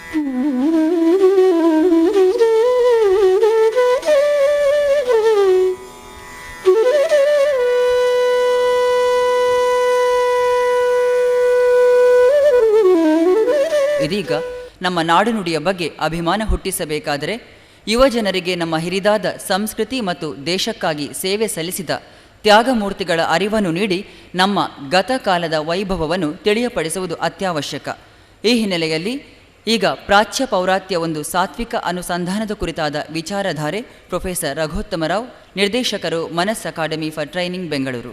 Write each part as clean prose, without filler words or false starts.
ಇದೀಗ ನಮ್ಮ ನಾಡುನುಡಿಯ ಬಗ್ಗೆ ಅಭಿಮಾನ ಹುಟ್ಟಿಸಬೇಕಾದರೆ ಯುವಜನರಿಗೆ ನಮ್ಮ ಹಿರಿದಾದ ಸಂಸ್ಕೃತಿ ಮತ್ತು ದೇಶಕ್ಕಾಗಿ ಸೇವೆ ಸಲ್ಲಿಸಿದ ತ್ಯಾಗಮೂರ್ತಿಗಳ ಅರಿವನ್ನು ನೀಡಿ ನಮ್ಮ ಗತಕಾಲದ ವೈಭವವನ್ನು ತಿಳಿಯಪಡಿಸುವುದು ಅತ್ಯವಶ್ಯಕ. ಈ ಹಿನ್ನೆಲೆಯಲ್ಲಿ ಈಗ ಪ್ರಾಚ್ಯ ಪೌರಾತ್ಯ ಒಂದು ಸಾತ್ವಿಕ ಅನುಸಂಧಾನದ ಕುರಿತಾದ ವಿಚಾರಧಾರೆ ಪ್ರೊಫೆಸರ್ ರಘೋತ್ತಮರಾವ್, ನಿರ್ದೇಶಕರು ಮನಸ್ academy for training, Bengaluru.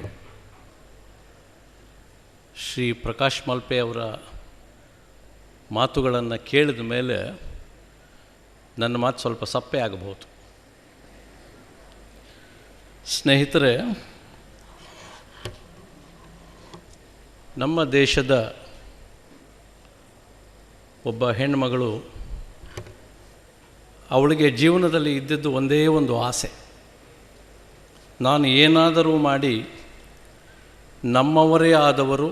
Shri Prakash Malpe ಅವರ ಮಾತುಗಳನ್ನು ಕೇಳಿದ ಮೇಲೆ ನನ್ನ ಮಾತು ಸ್ವಲ್ಪ ಸಪ್ಪೆ ಆಗಬಹುದು. ಸ್ನೇಹಿತರೆ, ನಮ್ಮ ದೇಶದ ಒಬ್ಬ ಹೆಣ್ಣುಮಗಳು, ಅವಳಿಗೆ ಜೀವನದಲ್ಲಿ ಇದ್ದಿದ್ದು ಒಂದೇ ಒಂದು ಆಸೆ, ನಾನು ಏನಾದರೂ ಮಾಡಿ ನಮ್ಮವರೇ ಆದವರು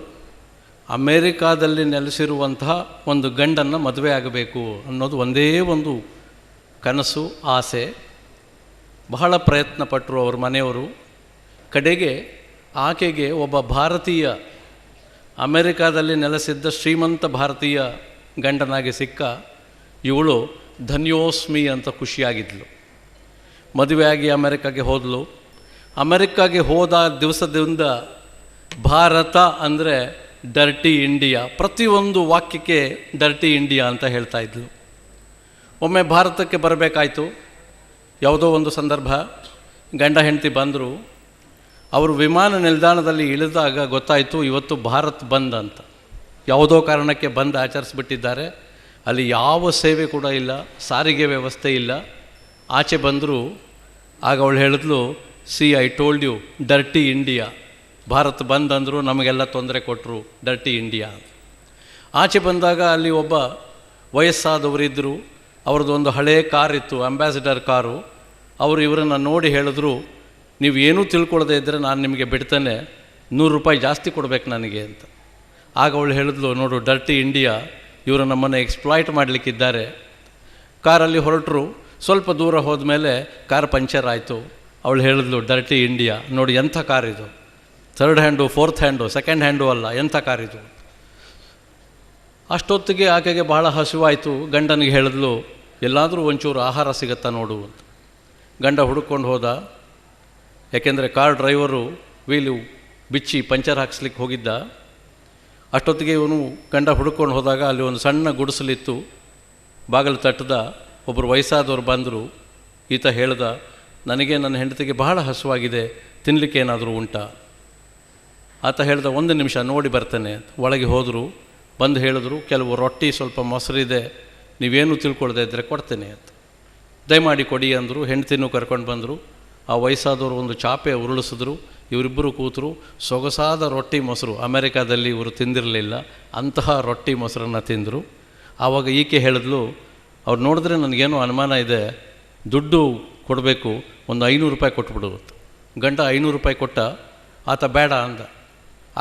ಅಮೇರಿಕಾದಲ್ಲಿ ನೆಲೆಸಿರುವಂತಹ ಒಂದು ಗಂಡನ್ನು ಮದುವೆ ಆಗಬೇಕು ಅನ್ನೋದು ಒಂದೇ ಒಂದು ಕನಸು, ಆಸೆ. ಬಹಳ ಪ್ರಯತ್ನ ಪಟ್ಟರು ಅವ್ರ ಮನೆಯವರು. ಕಡೆಗೆ ಆಕೆಗೆ ಒಬ್ಬ ಭಾರತೀಯ, ಅಮೇರಿಕಾದಲ್ಲಿ ನೆಲೆಸಿದ್ದ ಶ್ರೀಮಂತ ಭಾರತೀಯ ಗಂಡನಾಗಿ ಸಿಕ್ಕ. ಇವಳು ಧನ್ಯೋಸ್ಮಿ ಅಂತ ಖುಷಿಯಾಗಿದ್ಲು. ಮದುವೆಯಾಗಿ ಅಮೇರಿಕಾಗೆ ಹೋದಳು. ಅಮೇರಿಕಾಗೆ ಹೋದ ದಿವಸದಿಂದ ಭಾರತ ಅಂದರೆ ಡರ್ಟಿ ಇಂಡಿಯಾ, ಪ್ರತಿಯೊಂದು ವಾಕ್ಯಕ್ಕೆ ಡರ್ಟಿ ಇಂಡಿಯಾ ಅಂತ ಹೇಳ್ತಾ ಇದ್ಲು. ಒಮ್ಮೆ ಭಾರತಕ್ಕೆ ಬರಬೇಕಾಯಿತು. ಯಾವುದೋ ಒಂದು ಸಂದರ್ಭ, ಗಂಡ ಹೆಂಡತಿ ಬಂದರು. ಅವರು ವಿಮಾನ ನಿಲ್ದಾಣದಲ್ಲಿ ಇಳಿದಾಗ ಗೊತ್ತಾಯಿತು ಇವತ್ತು ಭಾರತ್ ಬಂದ್ ಅಂತ. ಯಾವುದೋ ಕಾರಣಕ್ಕೆ ಬಂದ್ ಆಚರಿಸ್ಬಿಟ್ಟಿದ್ದಾರೆ. ಅಲ್ಲಿ ಯಾವ ಸೇವೆ ಕೂಡ ಇಲ್ಲ, ಸಾರಿಗೆ ವ್ಯವಸ್ಥೆ ಇಲ್ಲ. ಆಚೆ ಬಂದರು. ಆಗ ಅವಳು ಹೇಳಿದ್ಲು, see I told you dirty India. Bharat bandh ಅಂದರು, ನಮಗೆಲ್ಲ ತೊಂದರೆ ಕೊಟ್ಟರು, ಡರ್ಟಿ ಇಂಡಿಯಾ. ಆಚೆ ಬಂದಾಗ ಅಲ್ಲಿ ಒಬ್ಬ ವಯಸ್ಸಾದವರಿದ್ದರು. ಅವ್ರದ್ದು ಒಂದು ಹಳೆಯ ಕಾರ್ ಇತ್ತು, ಅಂಬಾಸಿಡರ್ ಕಾರು. ಅವರು ಇವರನ್ನು ನೋಡಿ ಹೇಳಿದ್ರು, ನೀವು ಏನೂ ತಿಳ್ಕೊಳ್ಳದೆ ಇದ್ದರೆ ನಾನು ನಿಮಗೆ ಬಿಡ್ತೇನೆ, $100 ಜಾಸ್ತಿ ಕೊಡಬೇಕು ನನಗೆ ಅಂತ. ಆಗ ಅವಳು ಹೇಳಿದ್ಲು, ನೋಡು ಡರ್ಟಿ ಇಂಡಿಯಾ, ಇವರು ನಮ್ಮನ್ನು ಎಕ್ಸ್ಪ್ಲಾಯ್ಟ್ ಮಾಡಲಿಕ್ಕಿದ್ದಾರೆ. ಕಾರಲ್ಲಿ ಹೊರಟರು. ಸ್ವಲ್ಪ ದೂರ ಹೋದ ಮೇಲೆ ಕಾರ್ ಪಂಚರ್ ಆಯಿತು. ಅವಳು ಹೇಳಿದ್ಲು, ಡರ್ಟಿ ಇಂಡಿಯಾ, ನೋಡಿ ಎಂಥ ಕಾರ್ ಇದು, 3rd hand 4th hand, 2nd hand ಅಲ್ಲ, ಎಂಥ ಕಾರಿದು. ಅಷ್ಟೊತ್ತಿಗೆ ಆಕೆಗೆ ಬಹಳ ಹಸಿವಾಯಿತು. ಗಂಡನಿಗೆ ಹೇಳಿದ್ಲು, ಎಲ್ಲಾದರೂ ಒಂಚೂರು ಆಹಾರ ಸಿಗುತ್ತಾ ನೋಡು ಅಂತ. ಗಂಡ ಹುಡುಕೊಂಡು ಹೋದ. ಯಾಕೆಂದರೆ ಕಾರ್ ಡ್ರೈವರು ವೀಲು ಬಿಚ್ಚಿ ಪಂಚರ್ ಹಾಕ್ಸ್ಲಿಕ್ಕೆ ಹೋಗಿದ್ದ. ಅಷ್ಟೊತ್ತಿಗೆ ಇವನು ಗಂಡ ಹುಡುಕೊಂಡು ಹೋದಾಗ ಅಲ್ಲಿ ಒಂದು ಸಣ್ಣ ಗುಡಿಸಲಿತ್ತು. ಬಾಗಿಲು ತಟ್ಟದ. ಒಬ್ಬರು ವಯಸ್ಸಾದವರು ಬಂದರು. ಈತ ಹೇಳ್ದ, ನನಗೆ ನನ್ನ ಹೆಂಡತಿಗೆ ಬಹಳ ಹಸುವಾಗಿದೆ, ತಿನ್ನಲಿಕ್ಕೆ ಏನಾದರೂ ಉಂಟಾ? ಆತ ಹೇಳ್ದ, 1 ನಿಮಿಷ ನೋಡಿ ಬರ್ತೇನೆ ಅಂತ. ಒಳಗೆ ಹೋದರು. ಬಂದು ಹೇಳಿದ್ರು, ಕೆಲವು ರೊಟ್ಟಿ, ಸ್ವಲ್ಪ ಮೊಸರಿದೆ, ನೀವೇನು ತಿಳ್ಕೊಳ್ದೆ ಇದ್ದರೆ ಕೊಡ್ತೇನೆ ಅಂತ. ದಯಮಾಡಿ ಕೊಡಿ ಅಂದರು. ಹೆಂಡ್ತಿನೂ ಕರ್ಕೊಂಡು ಬಂದರು. ಆ ವಯಸ್ಸಾದವರು ಒಂದು ಚಾಪೆ ಉರುಳಿಸಿದ್ರು. ಇವರಿಬ್ಬರು ಕೂತರು. ಸೊಗಸಾದ ರೊಟ್ಟಿ ಮೊಸರು, ಅಮೇರಿಕಾದಲ್ಲಿ ಇವರು ತಿಂದಿರಲಿಲ್ಲ, ಅಂತಹ ರೊಟ್ಟಿ ಮೊಸರನ್ನು ತಿಂದರು. ಆವಾಗ ಈಕೆ ಹೇಳಿದ್ಲು, ಅವ್ರು ನೋಡಿದ್ರೆ ನನಗೇನೋ ಅನುಮಾನ ಇದೆ, ದುಡ್ಡು ಕೊಡಬೇಕು, ಒಂದು $500 ಕೊಟ್ಬಿಡು. ಗಂಡ $500 ಕೊಟ್ಟ. ಆತ ಬೇಡ ಅಂದ.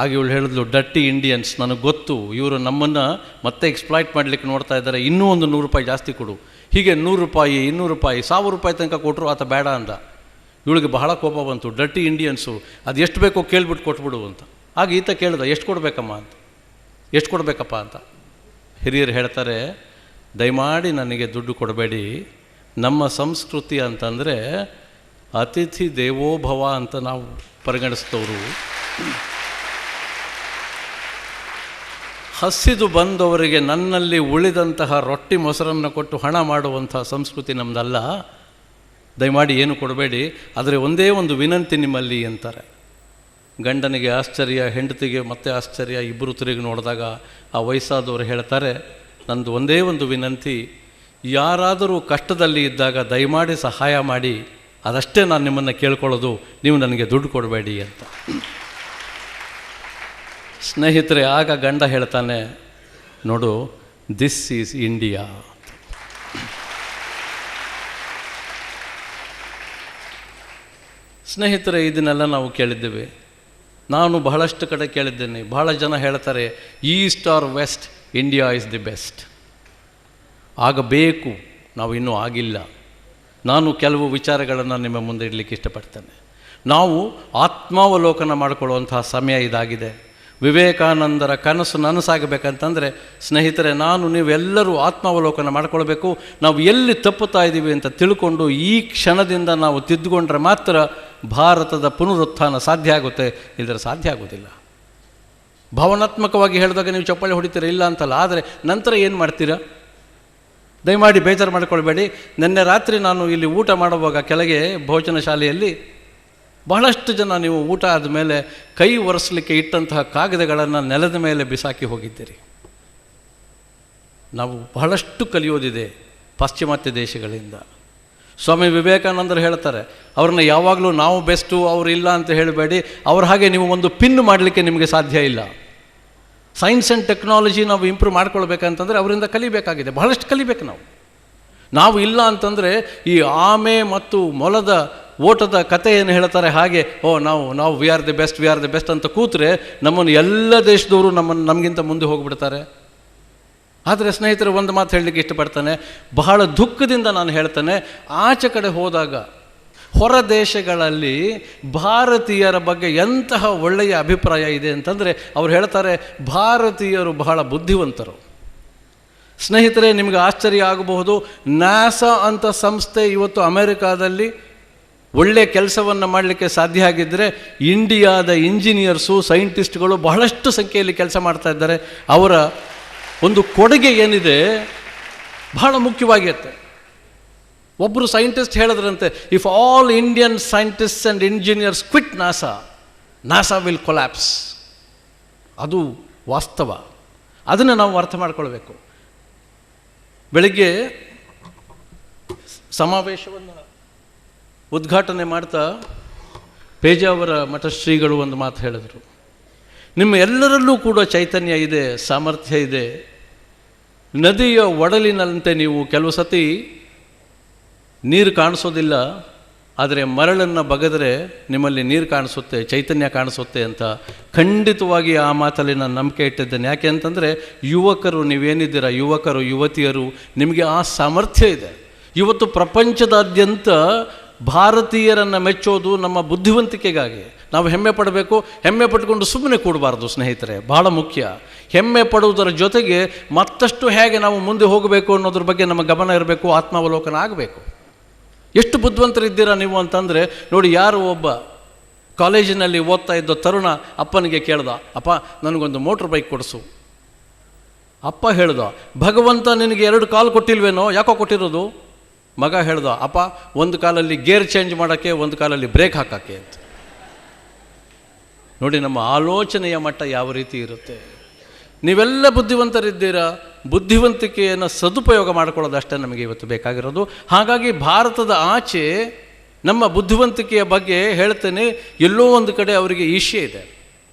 ಆಗ ಇವಳು ಹೇಳಿದ್ಲು, ಡರ್ಟಿ ಇಂಡಿಯನ್ಸ್, ನನಗೆ ಗೊತ್ತು, ಇವರು ನಮ್ಮನ್ನು ಮತ್ತೆ ಎಕ್ಸ್ಪ್ಲಾಯ್ಟ್ ಮಾಡಲಿಕ್ಕೆ ನೋಡ್ತಾ ಇದ್ದಾರೆ, ಇನ್ನೂ ಒಂದು $100 ಜಾಸ್ತಿ ಕೊಡು. ಹೀಗೆ $100, $200, $1000 ತನಕ ಕೊಟ್ಟರು. ಆತ ಬೇಡ ಅಂದ. ಇವಳಿಗೆ ಬಹಳ ಕೋಪ ಬಂತು. ಡರ್ಟಿ ಇಂಡಿಯನ್ಸು, ಅದು ಎಷ್ಟು ಬೇಕೋ ಕೇಳ್ಬಿಟ್ಟು ಕೊಟ್ಬಿಡು ಅಂತ. ಆಗ ಈತ ಕೇಳ್ದ, ಎಷ್ಟು ಕೊಡಬೇಕಮ್ಮ ಅಂತ, ಎಷ್ಟು ಕೊಡಬೇಕಪ್ಪ ಅಂತ. ಹಿರಿಯರು ಹೇಳ್ತಾರೆ, ದಯಮಾಡಿ ನನಗೆ ದುಡ್ಡು ಕೊಡಬೇಡಿ, ನಮ್ಮ ಸಂಸ್ಕೃತಿ ಅಂತಂದರೆ ಅತಿಥಿ ದೇವೋಭವ ಅಂತ ನಾವು ಪರಿಗಣಿಸ್ತವರು. ಹಸಿದು ಬಂದವರಿಗೆ ನನ್ನಲ್ಲಿ ಉಳಿದಂತಹ ರೊಟ್ಟಿ ಮೊಸರನ್ನು ಕೊಟ್ಟು ಹಣ ಮಾಡುವಂಥ ಸಂಸ್ಕೃತಿ ನಮ್ಮದಲ್ಲ. ದಯಮಾಡಿ ಏನು ಕೊಡಬೇಡಿ, ಆದರೆ ಒಂದೇ ಒಂದು ವಿನಂತಿ ನಿಮ್ಮಲ್ಲಿ ಅಂತಾರೆ. ಗಂಡನಿಗೆ ಆಶ್ಚರ್ಯ, ಹೆಂಡತಿಗೆ ಮತ್ತೆ ಆಶ್ಚರ್ಯ. ಇಬ್ಬರು ತಿರುಗಿ ನೋಡಿದಾಗ ಆ ವಯಸ್ಸಾದವರು ಹೇಳ್ತಾರೆ, ನಂದು ಒಂದೇ ಒಂದು ವಿನಂತಿ, ಯಾರಾದರೂ ಕಷ್ಟದಲ್ಲಿ ಇದ್ದಾಗ ದಯಮಾಡಿ ಸಹಾಯ ಮಾಡಿ, ಅದಷ್ಟೇ ನಾನು ನಿಮ್ಮನ್ನು ಕೇಳ್ಕೊಳ್ಳೋದು, ನೀವು ನನಗೆ ದುಡ್ಡು ಕೊಡಬೇಡಿ ಅಂತ. ಸ್ನೇಹಿತರೆ, ಆಗ ಗಂಡ ಹೇಳ್ತಾನೆ, ನೋಡು, ದಿಸ್ ಈಸ್ ಇಂಡಿಯಾ. ಸ್ನೇಹಿತರೆ, ಇದನ್ನೆಲ್ಲ ನಾವು ಕೇಳಿದ್ದೇವೆ. ನಾನು ಬಹಳಷ್ಟು ಕಡೆ ಕೇಳಿದ್ದೇನೆ. ಬಹಳ ಜನ ಹೇಳ್ತಾರೆ, east or west, India is the best. ಆಗಬೇಕು, ನಾವು ಇನ್ನೂ ಆಗಿಲ್ಲ. ನಾನು ಕೆಲವು ವಿಚಾರಗಳನ್ನು ನಿಮ್ಮ ಮುಂದೆ ಇಡಲಿಕ್ಕೆ ಇಷ್ಟಪಡ್ತೇನೆ. ನಾವು ಆತ್ಮಾವಲೋಕನ ಮಾಡಿಕೊಳ್ಳುವಂತಹ ಸಮಯ ಇದಾಗಿದೆ. ವಿವೇಕಾನಂದರ ಕನಸು ನನಸಾಗಬೇಕಂತಂದರೆ ಸ್ನೇಹಿತರೆ, ನೀವೆಲ್ಲರೂ ಆತ್ಮಾವಲೋಕನ ಮಾಡಿಕೊಳ್ಬೇಕು. ನಾವು ಎಲ್ಲಿ ತಪ್ಪುತ್ತಾ ಇದ್ದೀವಿ ಅಂತ ತಿಳ್ಕೊಂಡು ಈ ಕ್ಷಣದಿಂದ ನಾವು ತಿದ್ದುಕೊಂಡ್ರೆ ಮಾತ್ರ ಭಾರತದ ಪುನರುತ್ಥಾನ ಸಾಧ್ಯ ಆಗುತ್ತೆ, ಇಲ್ಲದ್ರೆ ಸಾಧ್ಯ ಆಗೋದಿಲ್ಲ. ಭಾವನಾತ್ಮಕವಾಗಿ ಹೇಳಿದಾಗ ನೀವು ಚಪ್ಪಾಳೆ ಹೊಡಿತೀರ, ಇಲ್ಲ ಅಂತಲ್ಲ. ಆದರೆ ನಂತರ ಏನು ಮಾಡ್ತೀರಾ? ದಯಮಾಡಿ ಬೇಜಾರು ಮಾಡಿಕೊಳ್ಬೇಡಿ. ನಿನ್ನೆ ರಾತ್ರಿ ನಾನು ಇಲ್ಲಿ ಊಟ ಮಾಡುವಾಗ ಕೆಳಗೆ ಭೋಜನ ಶಾಲೆಯಲ್ಲಿ ಬಹಳಷ್ಟು ಜನ ನೀವು ಊಟ ಆದಮೇಲೆ ಕೈ ಒರೆಸಲಿಕ್ಕೆ ಇಟ್ಟಂತಹ ಕಾಗದಗಳನ್ನು ನೆಲದ ಮೇಲೆ ಬಿಸಾಕಿ ಹೋಗಿದ್ದೀರಿ. ನಾವು ಬಹಳಷ್ಟು ಕಲಿಯೋದಿದೆ ಪಾಶ್ಚಿಮಾತ್ಯ ದೇಶಗಳಿಂದ. ಸ್ವಾಮಿ ವಿವೇಕಾನಂದರು ಹೇಳ್ತಾರೆ, ಅವ್ರನ್ನ ಯಾವಾಗಲೂ ನಾವು ಬೆಸ್ಟು, ಅವರು ಇಲ್ಲ ಅಂತ ಹೇಳಬೇಡಿ. ಅವ್ರ ಹಾಗೆ ನೀವು ಒಂದು ಪಿನ್ ಮಾಡಲಿಕ್ಕೆ ನಿಮಗೆ ಸಾಧ್ಯ ಇಲ್ಲ. ಸೈನ್ಸ್ ಆ್ಯಂಡ್ ಟೆಕ್ನಾಲಜಿ ನಾವು ಇಂಪ್ರೂವ್ ಮಾಡ್ಕೊಳ್ಬೇಕಂತಂದರೆ ಅವರಿಂದ ಕಲಿಬೇಕಾಗಿದೆ, ಬಹಳಷ್ಟು ಕಲಿಬೇಕು ನಾವು ಇಲ್ಲ ಅಂತಂದರೆ ಈ ಆಮೆ ಮತ್ತು ಮೊಲದ ಓಟದ ಕತೆ ಏನು ಹೇಳ್ತಾರೆ ಹಾಗೆ, ನಾವು ವಿ ಆರ್ ದಿ ಬೆಸ್ಟ್ ಅಂತ ಕೂತ್ರೆ ನಮ್ಮನ್ನು ಎಲ್ಲ ದೇಶದವರು ನಮಗಿಂತ ಮುಂದೆ ಹೋಗಿಬಿಡ್ತಾರೆ. ಆದರೆ ಸ್ನೇಹಿತರು, ಒಂದು ಮಾತು ಹೇಳಲಿಕ್ಕೆ ಇಷ್ಟಪಡ್ತಾನೆ, ಬಹಳ ದುಃಖದಿಂದ ನಾನು ಹೇಳ್ತೇನೆ, ಆಚೆ ಕಡೆ ಹೋದಾಗ ಹೊರ ದೇಶಗಳಲ್ಲಿ ಭಾರತೀಯರ ಬಗ್ಗೆ ಎಂತಹ ಒಳ್ಳೆಯ ಅಭಿಪ್ರಾಯ ಇದೆ ಅಂತಂದರೆ ಅವ್ರು ಹೇಳ್ತಾರೆ, ಭಾರತೀಯರು ಬಹಳ ಬುದ್ಧಿವಂತರು. ಸ್ನೇಹಿತರೆ, ನಿಮಗೆ ಆಶ್ಚರ್ಯ ಆಗಬಹುದು, ನಾಸಾ ಅಂತ ಸಂಸ್ಥೆ ಇವತ್ತು ಅಮೆರಿಕಾದಲ್ಲಿ ಒಳ್ಳೆಯ ಕೆಲಸವನ್ನು ಮಾಡಲಿಕ್ಕೆ ಸಾಧ್ಯ ಆಗಿದ್ದರೆ ಇಂಡಿಯಾದ ಇಂಜಿನಿಯರ್ಸು, ಸೈಂಟಿಸ್ಟ್ಗಳು ಬಹಳಷ್ಟು ಸಂಖ್ಯೆಯಲ್ಲಿ ಕೆಲಸ ಮಾಡ್ತಾ ಇದ್ದಾರೆ. ಅವರ ಒಂದು ಕೊಡುಗೆ ಏನಿದೆ ಬಹಳ ಮುಖ್ಯವಾಗಿರುತ್ತೆ. ಒಬ್ಬರು ಸೈಂಟಿಸ್ಟ್ ಹೇಳಿದ್ರಂತೆ, if all Indian scientists and engineers quit NASA will collapse. ಅದು ವಾಸ್ತವ. ಅದನ್ನು ನಾವು ಅರ್ಥ ಮಾಡ್ಕೊಳ್ಬೇಕು. ಬೆಳಿಗ್ಗೆ ಸಮಾವೇಶವನ್ನು ಉದ್ಘಾಟನೆ ಮಾಡ್ತಾ ಪೇಜಾವರ ಮಠಶ್ರೀಗಳು ಒಂದು ಮಾತು ಹೇಳಿದರು, ನಿಮ್ಮ ಎಲ್ಲರಲ್ಲೂ ಕೂಡ ಚೈತನ್ಯ ಇದೆ, ಸಾಮರ್ಥ್ಯ ಇದೆ. ನದಿಯ ಒಡಲಿನಂತೆ ನೀವು ಕೆಲವು ಸತಿ ನೀರು ಕಾಣಿಸೋದಿಲ್ಲ, ಆದರೆ ಮರಳನ್ನು ಬಗೆದರೆ ನಿಮ್ಮಲ್ಲಿ ನೀರು ಕಾಣಿಸುತ್ತೆ, ಚೈತನ್ಯ ಕಾಣಿಸುತ್ತೆ ಅಂತ ಖಂಡಿತವಾಗಿ ಆ ಮಾತಲ್ಲಿ ನಾನು ನಂಬಿಕೆ ಇಟ್ಟಿದ್ದೇನೆ. ಯಾಕೆ ಅಂತಂದರೆ ಯುವಕರು, ನೀವೇನಿದ್ದೀರ ಯುವಕರು ಯುವತಿಯರು, ನಿಮಗೆ ಆ ಸಾಮರ್ಥ್ಯ ಇದೆ. ಇವತ್ತು ಪ್ರಪಂಚದಾದ್ಯಂತ ಭಾರತೀಯರನ್ನು ಮೆಚ್ಚೋದು ನಮ್ಮ ಬುದ್ಧಿವಂತಿಕೆಗಾಗಿ. ನಾವು ಹೆಮ್ಮೆ ಪಡಬೇಕು. ಹೆಮ್ಮೆ ಪಟ್ಕೊಂಡು ಸುಮ್ಮನೆ ಕೂಡಬಾರ್ದು ಸ್ನೇಹಿತರೆ, ಬಹಳ ಮುಖ್ಯ. ಹೆಮ್ಮೆ ಪಡುವುದರ ಜೊತೆಗೆ ಮತ್ತಷ್ಟು ಹೇಗೆ ನಾವು ಮುಂದೆ ಹೋಗಬೇಕು ಅನ್ನೋದ್ರ ಬಗ್ಗೆ ನಮ್ಮ ಗಮನ ಇರಬೇಕು, ಆತ್ಮಾವಲೋಕನ ಆಗಬೇಕು. ಎಷ್ಟು ಬುದ್ಧಿವಂತರಿದ್ದೀರಾ ನೀವು ಅಂತಂದರೆ ನೋಡಿ, ಯಾರು ಒಬ್ಬ ಕಾಲೇಜಿನಲ್ಲಿ ಓದ್ತಾ ಇದ್ದ ತರುಣ ಅಪ್ಪನಿಗೆ ಕೇಳ್ದ, ಅಪ್ಪ ನನಗೊಂದು ಮೋಟ್ರ್ ಬೈಕ್ ಕೊಡಿಸು. ಅಪ್ಪ ಹೇಳ್ದ, ಭಗವಂತ ನಿನಗೆ 2 ಕಾಲು ಕೊಟ್ಟಿಲ್ವೇನೋ, ಯಾಕೋ ಕೊಟ್ಟಿರೋದು? ಮಗ ಹೇಳ್ದ, ಅಪ್ಪ ಒಂದು ಕಾಲಲ್ಲಿ ಗೇರ್ ಚೇಂಜ್ ಮಾಡೋಕ್ಕೆ, ಒಂದು ಕಾಲಲ್ಲಿ ಬ್ರೇಕ್ ಹಾಕೋಕ್ಕೆ ಅಂತ. ನೋಡಿ ನಮ್ಮ ಆಲೋಚನೆಯ ಮಟ್ಟ ಯಾವ ರೀತಿ ಇರುತ್ತೆ. ನೀವೆಲ್ಲ ಬುದ್ಧಿವಂತರಿದ್ದೀರಾ, ಬುದ್ಧಿವಂತಿಕೆಯನ್ನು ಸದುಪಯೋಗ ಮಾಡಿಕೊಳ್ಳೋದಷ್ಟೇ ನಮಗೆ ಇವತ್ತು ಬೇಕಾಗಿರೋದು. ಹಾಗಾಗಿ ಭಾರತದ ಆಚೆ ನಮ್ಮ ಬುದ್ಧಿವಂತಿಕೆಯ ಬಗ್ಗೆ ಹೇಳ್ತೇನೆ, ಎಲ್ಲೋ ಒಂದು ಕಡೆ ಅವರಿಗೆ ಈರ್ಷ್ಯೆ ಇದೆ,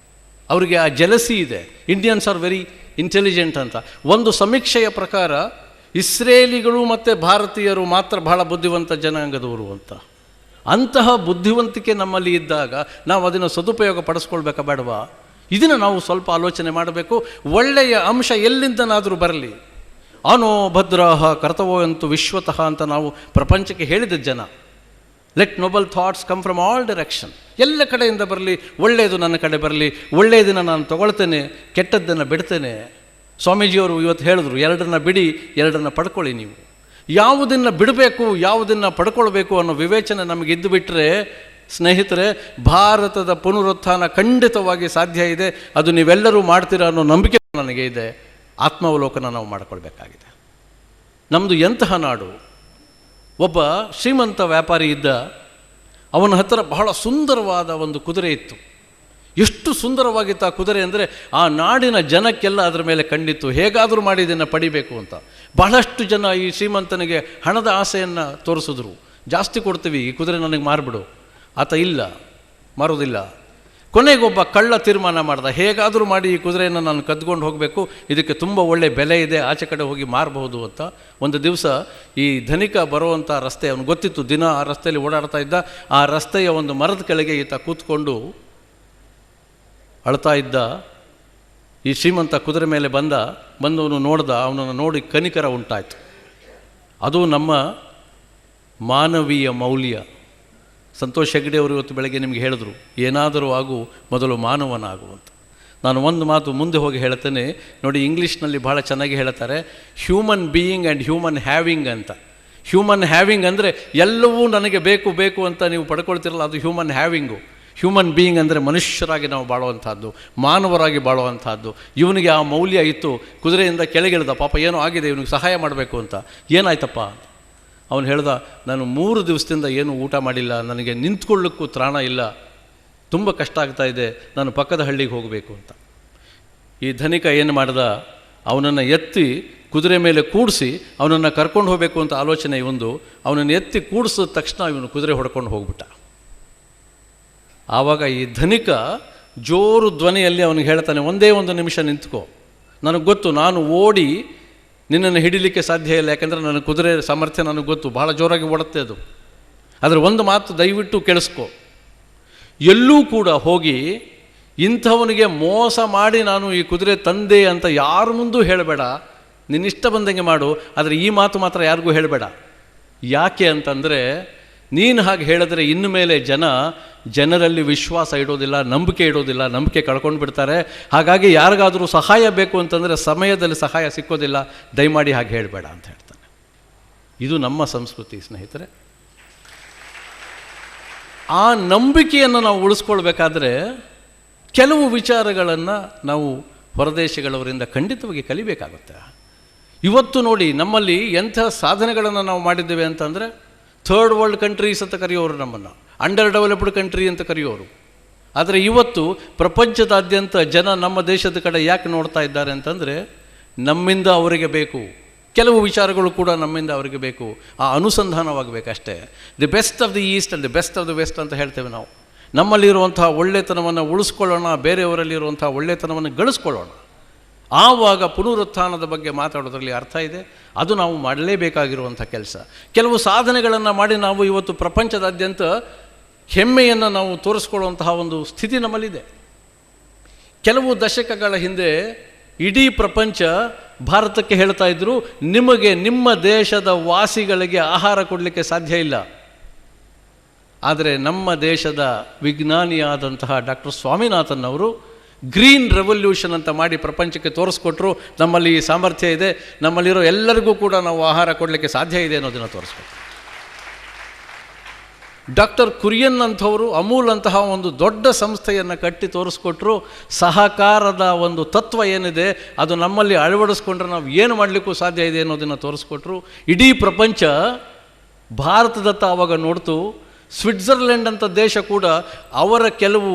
ಅವರಿಗೆ ಆ ಜಲಸಿ ಇದೆ. ಇಂಡಿಯನ್ಸ್ ಆರ್ ವೆರಿ ಇಂಟೆಲಿಜೆಂಟ್ ಅಂತ ಒಂದು ಸಮೀಕ್ಷೆಯ ಪ್ರಕಾರ ಇಸ್ರೇಲಿಗಳು ಮತ್ತು ಭಾರತೀಯರು ಮಾತ್ರ ಬಹಳ ಬುದ್ಧಿವಂತ ಜನಾಂಗದವರು ಅಂತ. ಅಂತಹ ಬುದ್ಧಿವಂತಿಕೆ ನಮ್ಮಲ್ಲಿ ಇದ್ದಾಗ ನಾವು ಅದನ್ನು ಸದುಪಯೋಗ ಪಡಿಸ್ಕೊಳ್ಬೇಕಾ ಬೇಡವಾ? ಇದನ್ನು ನಾವು ಸ್ವಲ್ಪ ಆಲೋಚನೆ ಮಾಡಬೇಕು. ಒಳ್ಳೆಯ ಅಂಶ ಎಲ್ಲಿಂದನಾದರೂ ಬರಲಿ. ಆನೋ ಭದ್ರಾಹ ಕರ್ತವ್ಯಂತು ವಿಶ್ವತಃ ಅಂತ ನಾವು ಪ್ರಪಂಚಕ್ಕೆ ಹೇಳಿದ ಜನ. Let Nobel thoughts come from all direction. ಎಲ್ಲ ಕಡೆಯಿಂದ ಬರಲಿ, ಒಳ್ಳೆಯದು ನನ್ನ ಕಡೆ ಬರಲಿ, ಒಳ್ಳೆಯದನ್ನು ನಾನು ತಗೊಳ್ತೇನೆ, ಕೆಟ್ಟದ್ದನ್ನು ಬಿಡ್ತೇನೆ. ಸ್ವಾಮೀಜಿಯವರು ಇವತ್ತು ಹೇಳಿದ್ರು, 2 ಬಿಡಿ, 2 ಪಡ್ಕೊಳ್ಳಿ. ನೀವು ಯಾವುದನ್ನು ಬಿಡಬೇಕು, ಯಾವುದನ್ನು ಪಡ್ಕೊಳ್ಬೇಕು ಅನ್ನೋ ವಿವೇಚನೆ ನಮಗಿದ್ದು ಬಿಟ್ಟರೆ ಸ್ನೇಹಿತರೆ, ಭಾರತದ ಪುನರುತ್ಥಾನ ಖಂಡಿತವಾಗಿ ಸಾಧ್ಯ ಇದೆ. ಅದು ನೀವೆಲ್ಲರೂ ಮಾಡ್ತೀರಾ ಅನ್ನೋ ನಂಬಿಕೆ ನನಗೆ ಇದೆ. ಆತ್ಮಾವಲೋಕನ ನಾವು ಮಾಡಿಕೊಳ್ಬೇಕಾಗಿದೆ. ನಮ್ಮದು ಎಂತಹ ನಾಡು. ಒಬ್ಬ ಶ್ರೀಮಂತ ವ್ಯಾಪಾರಿ ಇದ್ದ, ಅವನ ಹತ್ತಿರ ಬಹಳ ಸುಂದರವಾದ ಒಂದು ಕುದುರೆ ಇತ್ತು. ಎಷ್ಟು ಸುಂದರವಾಗಿತ್ತು ಆ ಕುದುರೆ ಅಂದರೆ ಆ ನಾಡಿನ ಜನಕ್ಕೆಲ್ಲ ಅದರ ಮೇಲೆ ಕಂಡಿತ್ತು, ಹೇಗಾದರೂ ಮಾಡಿ ಇದನ್ನು ಪಡಿಬೇಕು ಅಂತ. ಬಹಳಷ್ಟು ಜನ ಈ ಶ್ರೀಮಂತನಿಗೆ ಹಣದ ಆಸೆಯನ್ನು ತೋರಿಸಿದ್ರು. ಜಾಸ್ತಿ ಕೊಡ್ತೀವಿ, ಈ ಕುದುರೆ ನನಗೆ ಮಾರಿಬಿಡು. ಆತ ಇಲ್ಲ, ಮಾರೋದಿಲ್ಲ. ಕೊನೆಗೊಬ್ಬ ಕಳ್ಳ ತೀರ್ಮಾನ ಮಾಡ್ದ, ಹೇಗಾದರೂ ಮಾಡಿ ಈ ಕುದುರೆಯನ್ನು ನಾನು ಕದ್ಕೊಂಡು ಹೋಗಬೇಕು, ಇದಕ್ಕೆ ತುಂಬ ಒಳ್ಳೆಯ ಬೆಲೆ ಇದೆ, ಆಚೆ ಕಡೆ ಹೋಗಿ ಮಾರಬಹುದು ಅಂತ. ಒಂದು ದಿವಸ ಈ ಧನಿಕ ಬರುವಂಥ ರಸ್ತೆ ಅವನು ಗೊತ್ತಿತ್ತು, ದಿನ ಆ ರಸ್ತೆಯಲ್ಲಿ ಓಡಾಡ್ತಾ ಇದ್ದ. ಆ ರಸ್ತೆಯ ಒಂದು ಮರದ ಕೆಳಗೆ ಈತ ಕೂತ್ಕೊಂಡು ಅಳ್ತಾ ಇದ್ದ. ಈ ಶ್ರೀಮಂತ ಕುದುರೆ ಮೇಲೆ ಬಂದವನು ನೋಡ್ದ, ಅವನನ್ನು ನೋಡಿ ಕನಿಕರ ಉಂಟಾಯಿತು. ಅದು ನಮ್ಮ ಮಾನವೀಯ ಮೌಲ್ಯ. ಸಂತೋಷ್ ಹೆಗ್ಡೆ ಅವರು ಇವತ್ತು ಬೆಳಗ್ಗೆ ನಿಮಗೆ ಹೇಳಿದ್ರು, ಏನಾದರೂ ಆಗು ಮೊದಲು ಮಾನವನಾಗುವಂತ. ನಾನು ಒಂದು ಮಾತು ಮುಂದೆ ಹೋಗಿ ಹೇಳ್ತೇನೆ ನೋಡಿ. ಇಂಗ್ಲೀಷ್ನಲ್ಲಿ ಭಾಳ ಚೆನ್ನಾಗಿ ಹೇಳ್ತಾರೆ, human being and human having ಅಂತ. ಹ್ಯೂಮನ್ ಹ್ಯಾವಿಂಗ್ ಅಂದರೆ ಎಲ್ಲವೂ ನನಗೆ ಬೇಕು ಬೇಕು ಅಂತ ನೀವು ಪಡ್ಕೊಳ್ತಿರಲ್ಲ, ಅದು ಹ್ಯೂಮನ್ ಹ್ಯಾವಿಂಗು. ಹ್ಯೂಮನ್ ಬೀಯಿಂಗ್ ಅಂದರೆ ಮನುಷ್ಯರಾಗಿ ನಾವು ಬಾಳುವಂಥದ್ದು, ಮಾನವರಾಗಿ ಬಾಳುವಂಥದ್ದು. ಇವನಿಗೆ ಆ ಮೌಲ್ಯ ಇತ್ತು. ಕುದುರೆಯಿಂದ ಕೆಳಗಿಳಿದ, ಪಾಪ ಏನೋ ಆಗಿದೆ, ಇವನಿಗೆ ಸಹಾಯ ಮಾಡಬೇಕು ಅಂತ. ಏನಾಯ್ತಪ್ಪ? ಅವನು ಹೇಳ್ದ, ನಾನು 3 ದಿವಸದಿಂದ ಏನೂ ಊಟ ಮಾಡಿಲ್ಲ, ನನಗೆ ನಿಂತ್ಕೊಳ್ಳೋಕ್ಕೂ ತ್ರಾಣ ಇಲ್ಲ, ತುಂಬ ಕಷ್ಟ ಆಗ್ತಾ ಇದೆ, ನಾನು ಪಕ್ಕದ ಹಳ್ಳಿಗೆ ಹೋಗಬೇಕು ಅಂತ. ಈ ಧನಿಕ ಏನು ಮಾಡ್ದ, ಅವನನ್ನು ಎತ್ತಿ ಕುದುರೆ ಮೇಲೆ ಕೂಡಿಸಿ ಅವನನ್ನು ಕರ್ಕೊಂಡು ಹೋಗಬೇಕು ಅಂತ ಆಲೋಚನೆ ಇವೊಂದು. ಅವನನ್ನು ಎತ್ತಿ ಕೂಡಿಸಿದ ತಕ್ಷಣ ಇವನು ಕುದುರೆ ಹೊಡ್ಕೊಂಡು ಹೋಗ್ಬಿಟ್ಟ. ಆವಾಗ ಈ ಧನಿಕ ಜೋರು ಧ್ವನಿಯಲ್ಲಿ ಅವನಿಗೆ ಹೇಳ್ತಾನೆ, ಒಂದೇ ಒಂದು ನಿಮಿಷ ನಿಂತ್ಕೋ, ನನಗೆ ಗೊತ್ತು ನಾನು ಓಡಿ ನಿನ್ನನ್ನು ಹಿಡಿಲಿಕ್ಕೆ ಸಾಧ್ಯ ಇಲ್ಲ, ಯಾಕೆಂದರೆ ನನ್ನ ಕುದುರೆ ಸಾಮರ್ಥ್ಯ ನನಗೆ ಗೊತ್ತು, ಭಾಳ ಜೋರಾಗಿ ಓಡುತ್ತೆ ಅದು. ಆದರೆ ಒಂದು ಮಾತು ದಯವಿಟ್ಟು ಕೇಳಿಸ್ಕೊ, ಎಲ್ಲೂ ಕೂಡ ಹೋಗಿ ಇಂಥವನಿಗೆ ಮೋಸ ಮಾಡಿ ನಾನು ಈ ಕುದುರೆ ತಂದೆ ಅಂತ ಯಾರ ಮುಂದೂ ಹೇಳಬೇಡ, ನಿನ್ನಿಷ್ಟ ಬಂದಂಗೆ ಮಾಡು, ಆದರೆ ಈ ಮಾತು ಮಾತ್ರ ಯಾರಿಗೂ ಹೇಳಬೇಡ. ಯಾಕೆ ಅಂತಂದರೆ ನೀನು ಹಾಗೆ ಹೇಳಿದ್ರೆ ಇನ್ನು ಮೇಲೆ ಜನರಲ್ಲಿ ವಿಶ್ವಾಸ ಇಡೋದಿಲ್ಲ, ನಂಬಿಕೆ ಇಡೋದಿಲ್ಲ, ನಂಬಿಕೆ ಕಳ್ಕೊಂಡು ಬಿಡ್ತಾರೆ. ಹಾಗಾಗಿ ಯಾರಿಗಾದರೂ ಸಹಾಯ ಬೇಕು ಅಂತಂದರೆ ಸಮಯದಲ್ಲಿ ಸಹಾಯ ಸಿಕ್ಕೋದಿಲ್ಲ, ದಯಮಾಡಿ ಹಾಗೆ ಹೇಳಬೇಡ ಅಂತ ಹೇಳ್ತಾನೆ. ಇದು ನಮ್ಮ ಸಂಸ್ಕೃತಿ ಸ್ನೇಹಿತರೆ. ಆ ನಂಬಿಕೆಯನ್ನು ನಾವು ಉಳಿಸ್ಕೊಳ್ಬೇಕಾದ್ರೆ ಕೆಲವು ವಿಚಾರಗಳನ್ನು ನಾವು ಹೊರದೇಶಗಳವರಿಂದ ಖಂಡಿತವಾಗಿ ಕಲಿಬೇಕಾಗುತ್ತೆ. ಇವತ್ತು ನೋಡಿ ನಮ್ಮಲ್ಲಿ ಎಂಥ ಸಾಧನೆಗಳನ್ನು ನಾವು ಮಾಡಿದ್ದೇವೆ ಅಂತಂದರೆ, ಥರ್ಡ್ ವರ್ಲ್ಡ್ ಕಂಟ್ರೀಸ್ ಅಂತ ಕರೆಯೋರು, ನಮ್ಮನ್ನು ಅಂಡರ್ ಡೆವಲಪ್ಡ್ ಕಂಟ್ರಿ ಅಂತ ಕರೆಯೋರು. ಆದರೆ ಇವತ್ತು ಪ್ರಪಂಚದಾದ್ಯಂತ ಜನ ನಮ್ಮ ದೇಶದ ಕಡೆ ಯಾಕೆ ನೋಡ್ತಾ ಇದ್ದಾರೆ ಅಂತಂದರೆ, ನಮ್ಮಿಂದ ಅವರಿಗೆ ಬೇಕು, ಕೆಲವು ವಿಚಾರಗಳು ಕೂಡ ನಮ್ಮಿಂದ ಅವರಿಗೆ ಬೇಕು, ಆ ಅನುಸಂಧಾನವಾಗಬೇಕಷ್ಟೇ. The best of the east and the best of the west ಅಂತ ಹೇಳ್ತೇವೆ ನಾವು. ನಮ್ಮಲ್ಲಿರುವಂಥ ಒಳ್ಳೆತನವನ್ನು ಉಳಿಸ್ಕೊಳ್ಳೋಣ, ಬೇರೆಯವರಲ್ಲಿರುವಂಥ ಒಳ್ಳೆತನವನ್ನು ಗಳಿಸ್ಕೊಳ್ಳೋಣ. ಆವಾಗ ಪುನರುತ್ಥಾನದ ಬಗ್ಗೆ ಮಾತಾಡೋದ್ರಲ್ಲಿ ಅರ್ಥ ಇದೆ. ಅದು ನಾವು ಮಾಡಲೇಬೇಕಾಗಿರುವಂಥ ಕೆಲಸ. ಕೆಲವು ಸಾಧನೆಗಳನ್ನು ಮಾಡಿ ನಾವು ಇವತ್ತು ಪ್ರಪಂಚದಾದ್ಯಂತ ಹೆಮ್ಮೆಯನ್ನು ನಾವು ತೋರಿಸ್ಕೊಳ್ಳುವಂತಹ ಒಂದು ಸ್ಥಿತಿ ನಮ್ಮಲ್ಲಿದೆ. ಕೆಲವು ದಶಕಗಳ ಹಿಂದೆ ಇಡೀ ಪ್ರಪಂಚ ಭಾರತಕ್ಕೆ ಹೇಳ್ತಾ ಇದ್ದರು, ನಿಮಗೆ ನಿಮ್ಮ ದೇಶದ ವಾಸಿಗಳಿಗೆ ಆಹಾರ ಕೊಡಲಿಕ್ಕೆ ಸಾಧ್ಯ ಇಲ್ಲ. ಆದರೆ ನಮ್ಮ ದೇಶದ ವಿಜ್ಞಾನಿಯಾದಂತಹ ಡಾಕ್ಟರ್ ಸ್ವಾಮಿನಾಥನ್ ಅವರು ಗ್ರೀನ್ ರೆವಲ್ಯೂಷನ್ ಅಂತ ಮಾಡಿ ಪ್ರಪಂಚಕ್ಕೆ ತೋರಿಸ್ಕೊಟ್ರು, ನಮ್ಮಲ್ಲಿ ಈ ಸಾಮರ್ಥ್ಯ ಇದೆ, ನಮ್ಮಲ್ಲಿರೋ ಎಲ್ಲರಿಗೂ ಕೂಡ ನಾವು ಆಹಾರ ಕೊಡಲಿಕ್ಕೆ ಸಾಧ್ಯ ಇದೆ ಅನ್ನೋದನ್ನು ತೋರಿಸ್ಕೊಟ್ರು. ಡಾಕ್ಟರ್ ಕುರಿಯನ್ ಅಂಥವರು ಅಮೂಲ್ ಅಂತಹ ಒಂದು ದೊಡ್ಡ ಸಂಸ್ಥೆಯನ್ನು ಕಟ್ಟಿ ತೋರಿಸ್ಕೊಟ್ರು. ಸಹಕಾರದ ಒಂದು ತತ್ವ ಏನಿದೆ ಅದು ನಮ್ಮಲ್ಲಿ ಅಳವಡಿಸ್ಕೊಂಡ್ರೆ ನಾವು ಏನು ಮಾಡಲಿಕ್ಕೂ ಸಾಧ್ಯ ಇದೆ ಅನ್ನೋದನ್ನು ತೋರಿಸ್ಕೊಟ್ರು. ಇಡೀ ಪ್ರಪಂಚ ಭಾರತದತ್ತ ಆವಾಗ ನೋಡ್ತು. ಸ್ವಿಟ್ಜರ್ಲೆಂಡ್ ಅಂತ ದೇಶ ಕೂಡ ಅವರ ಕೆಲವು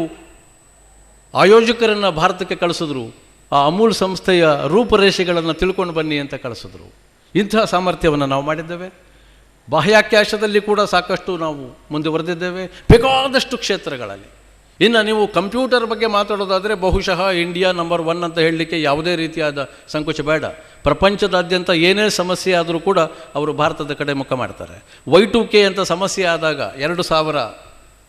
ಆಯೋಜಕರನ್ನು ಭಾರತಕ್ಕೆ ಕಳಿಸಿದ್ರು. ಆ ಅಮೂಲ್ ಸಂಸ್ಥೆಯ ರೂಪರೇಷೆಗಳನ್ನು ತಿಳ್ಕೊಂಡು ಬನ್ನಿ ಅಂತ ಕಳಿಸಿದ್ರು. ಇಂತಹ ಸಾಮರ್ಥ್ಯವನ್ನು ನಾವು ಮಾಡಿದ್ದೇವೆ. ಬಾಹ್ಯಾಕಾಶದಲ್ಲಿ ಕೂಡ ಸಾಕಷ್ಟು ನಾವು ಮುಂದುವರೆದಿದ್ದೇವೆ, ಬೇಕಾದಷ್ಟು ಕ್ಷೇತ್ರಗಳಲ್ಲಿ. ಇನ್ನು ನೀವು ಕಂಪ್ಯೂಟರ್ ಬಗ್ಗೆ ಮಾತಾಡೋದಾದರೆ ಬಹುಶಃ ಇಂಡಿಯಾ ನಂಬರ್ 1 ಅಂತ ಹೇಳಲಿಕ್ಕೆ ಯಾವುದೇ ರೀತಿಯಾದ ಸಂಕೋಚ ಬೇಡ. ಪ್ರಪಂಚದಾದ್ಯಂತ ಏನೇ ಸಮಸ್ಯೆ ಆದರೂ ಕೂಡ ಅವರು ಭಾರತದ ಕಡೆ ಮುಖ ಮಾಡ್ತಾರೆ. Y2K ಅಂತ ಸಮಸ್ಯೆ ಆದಾಗ 2000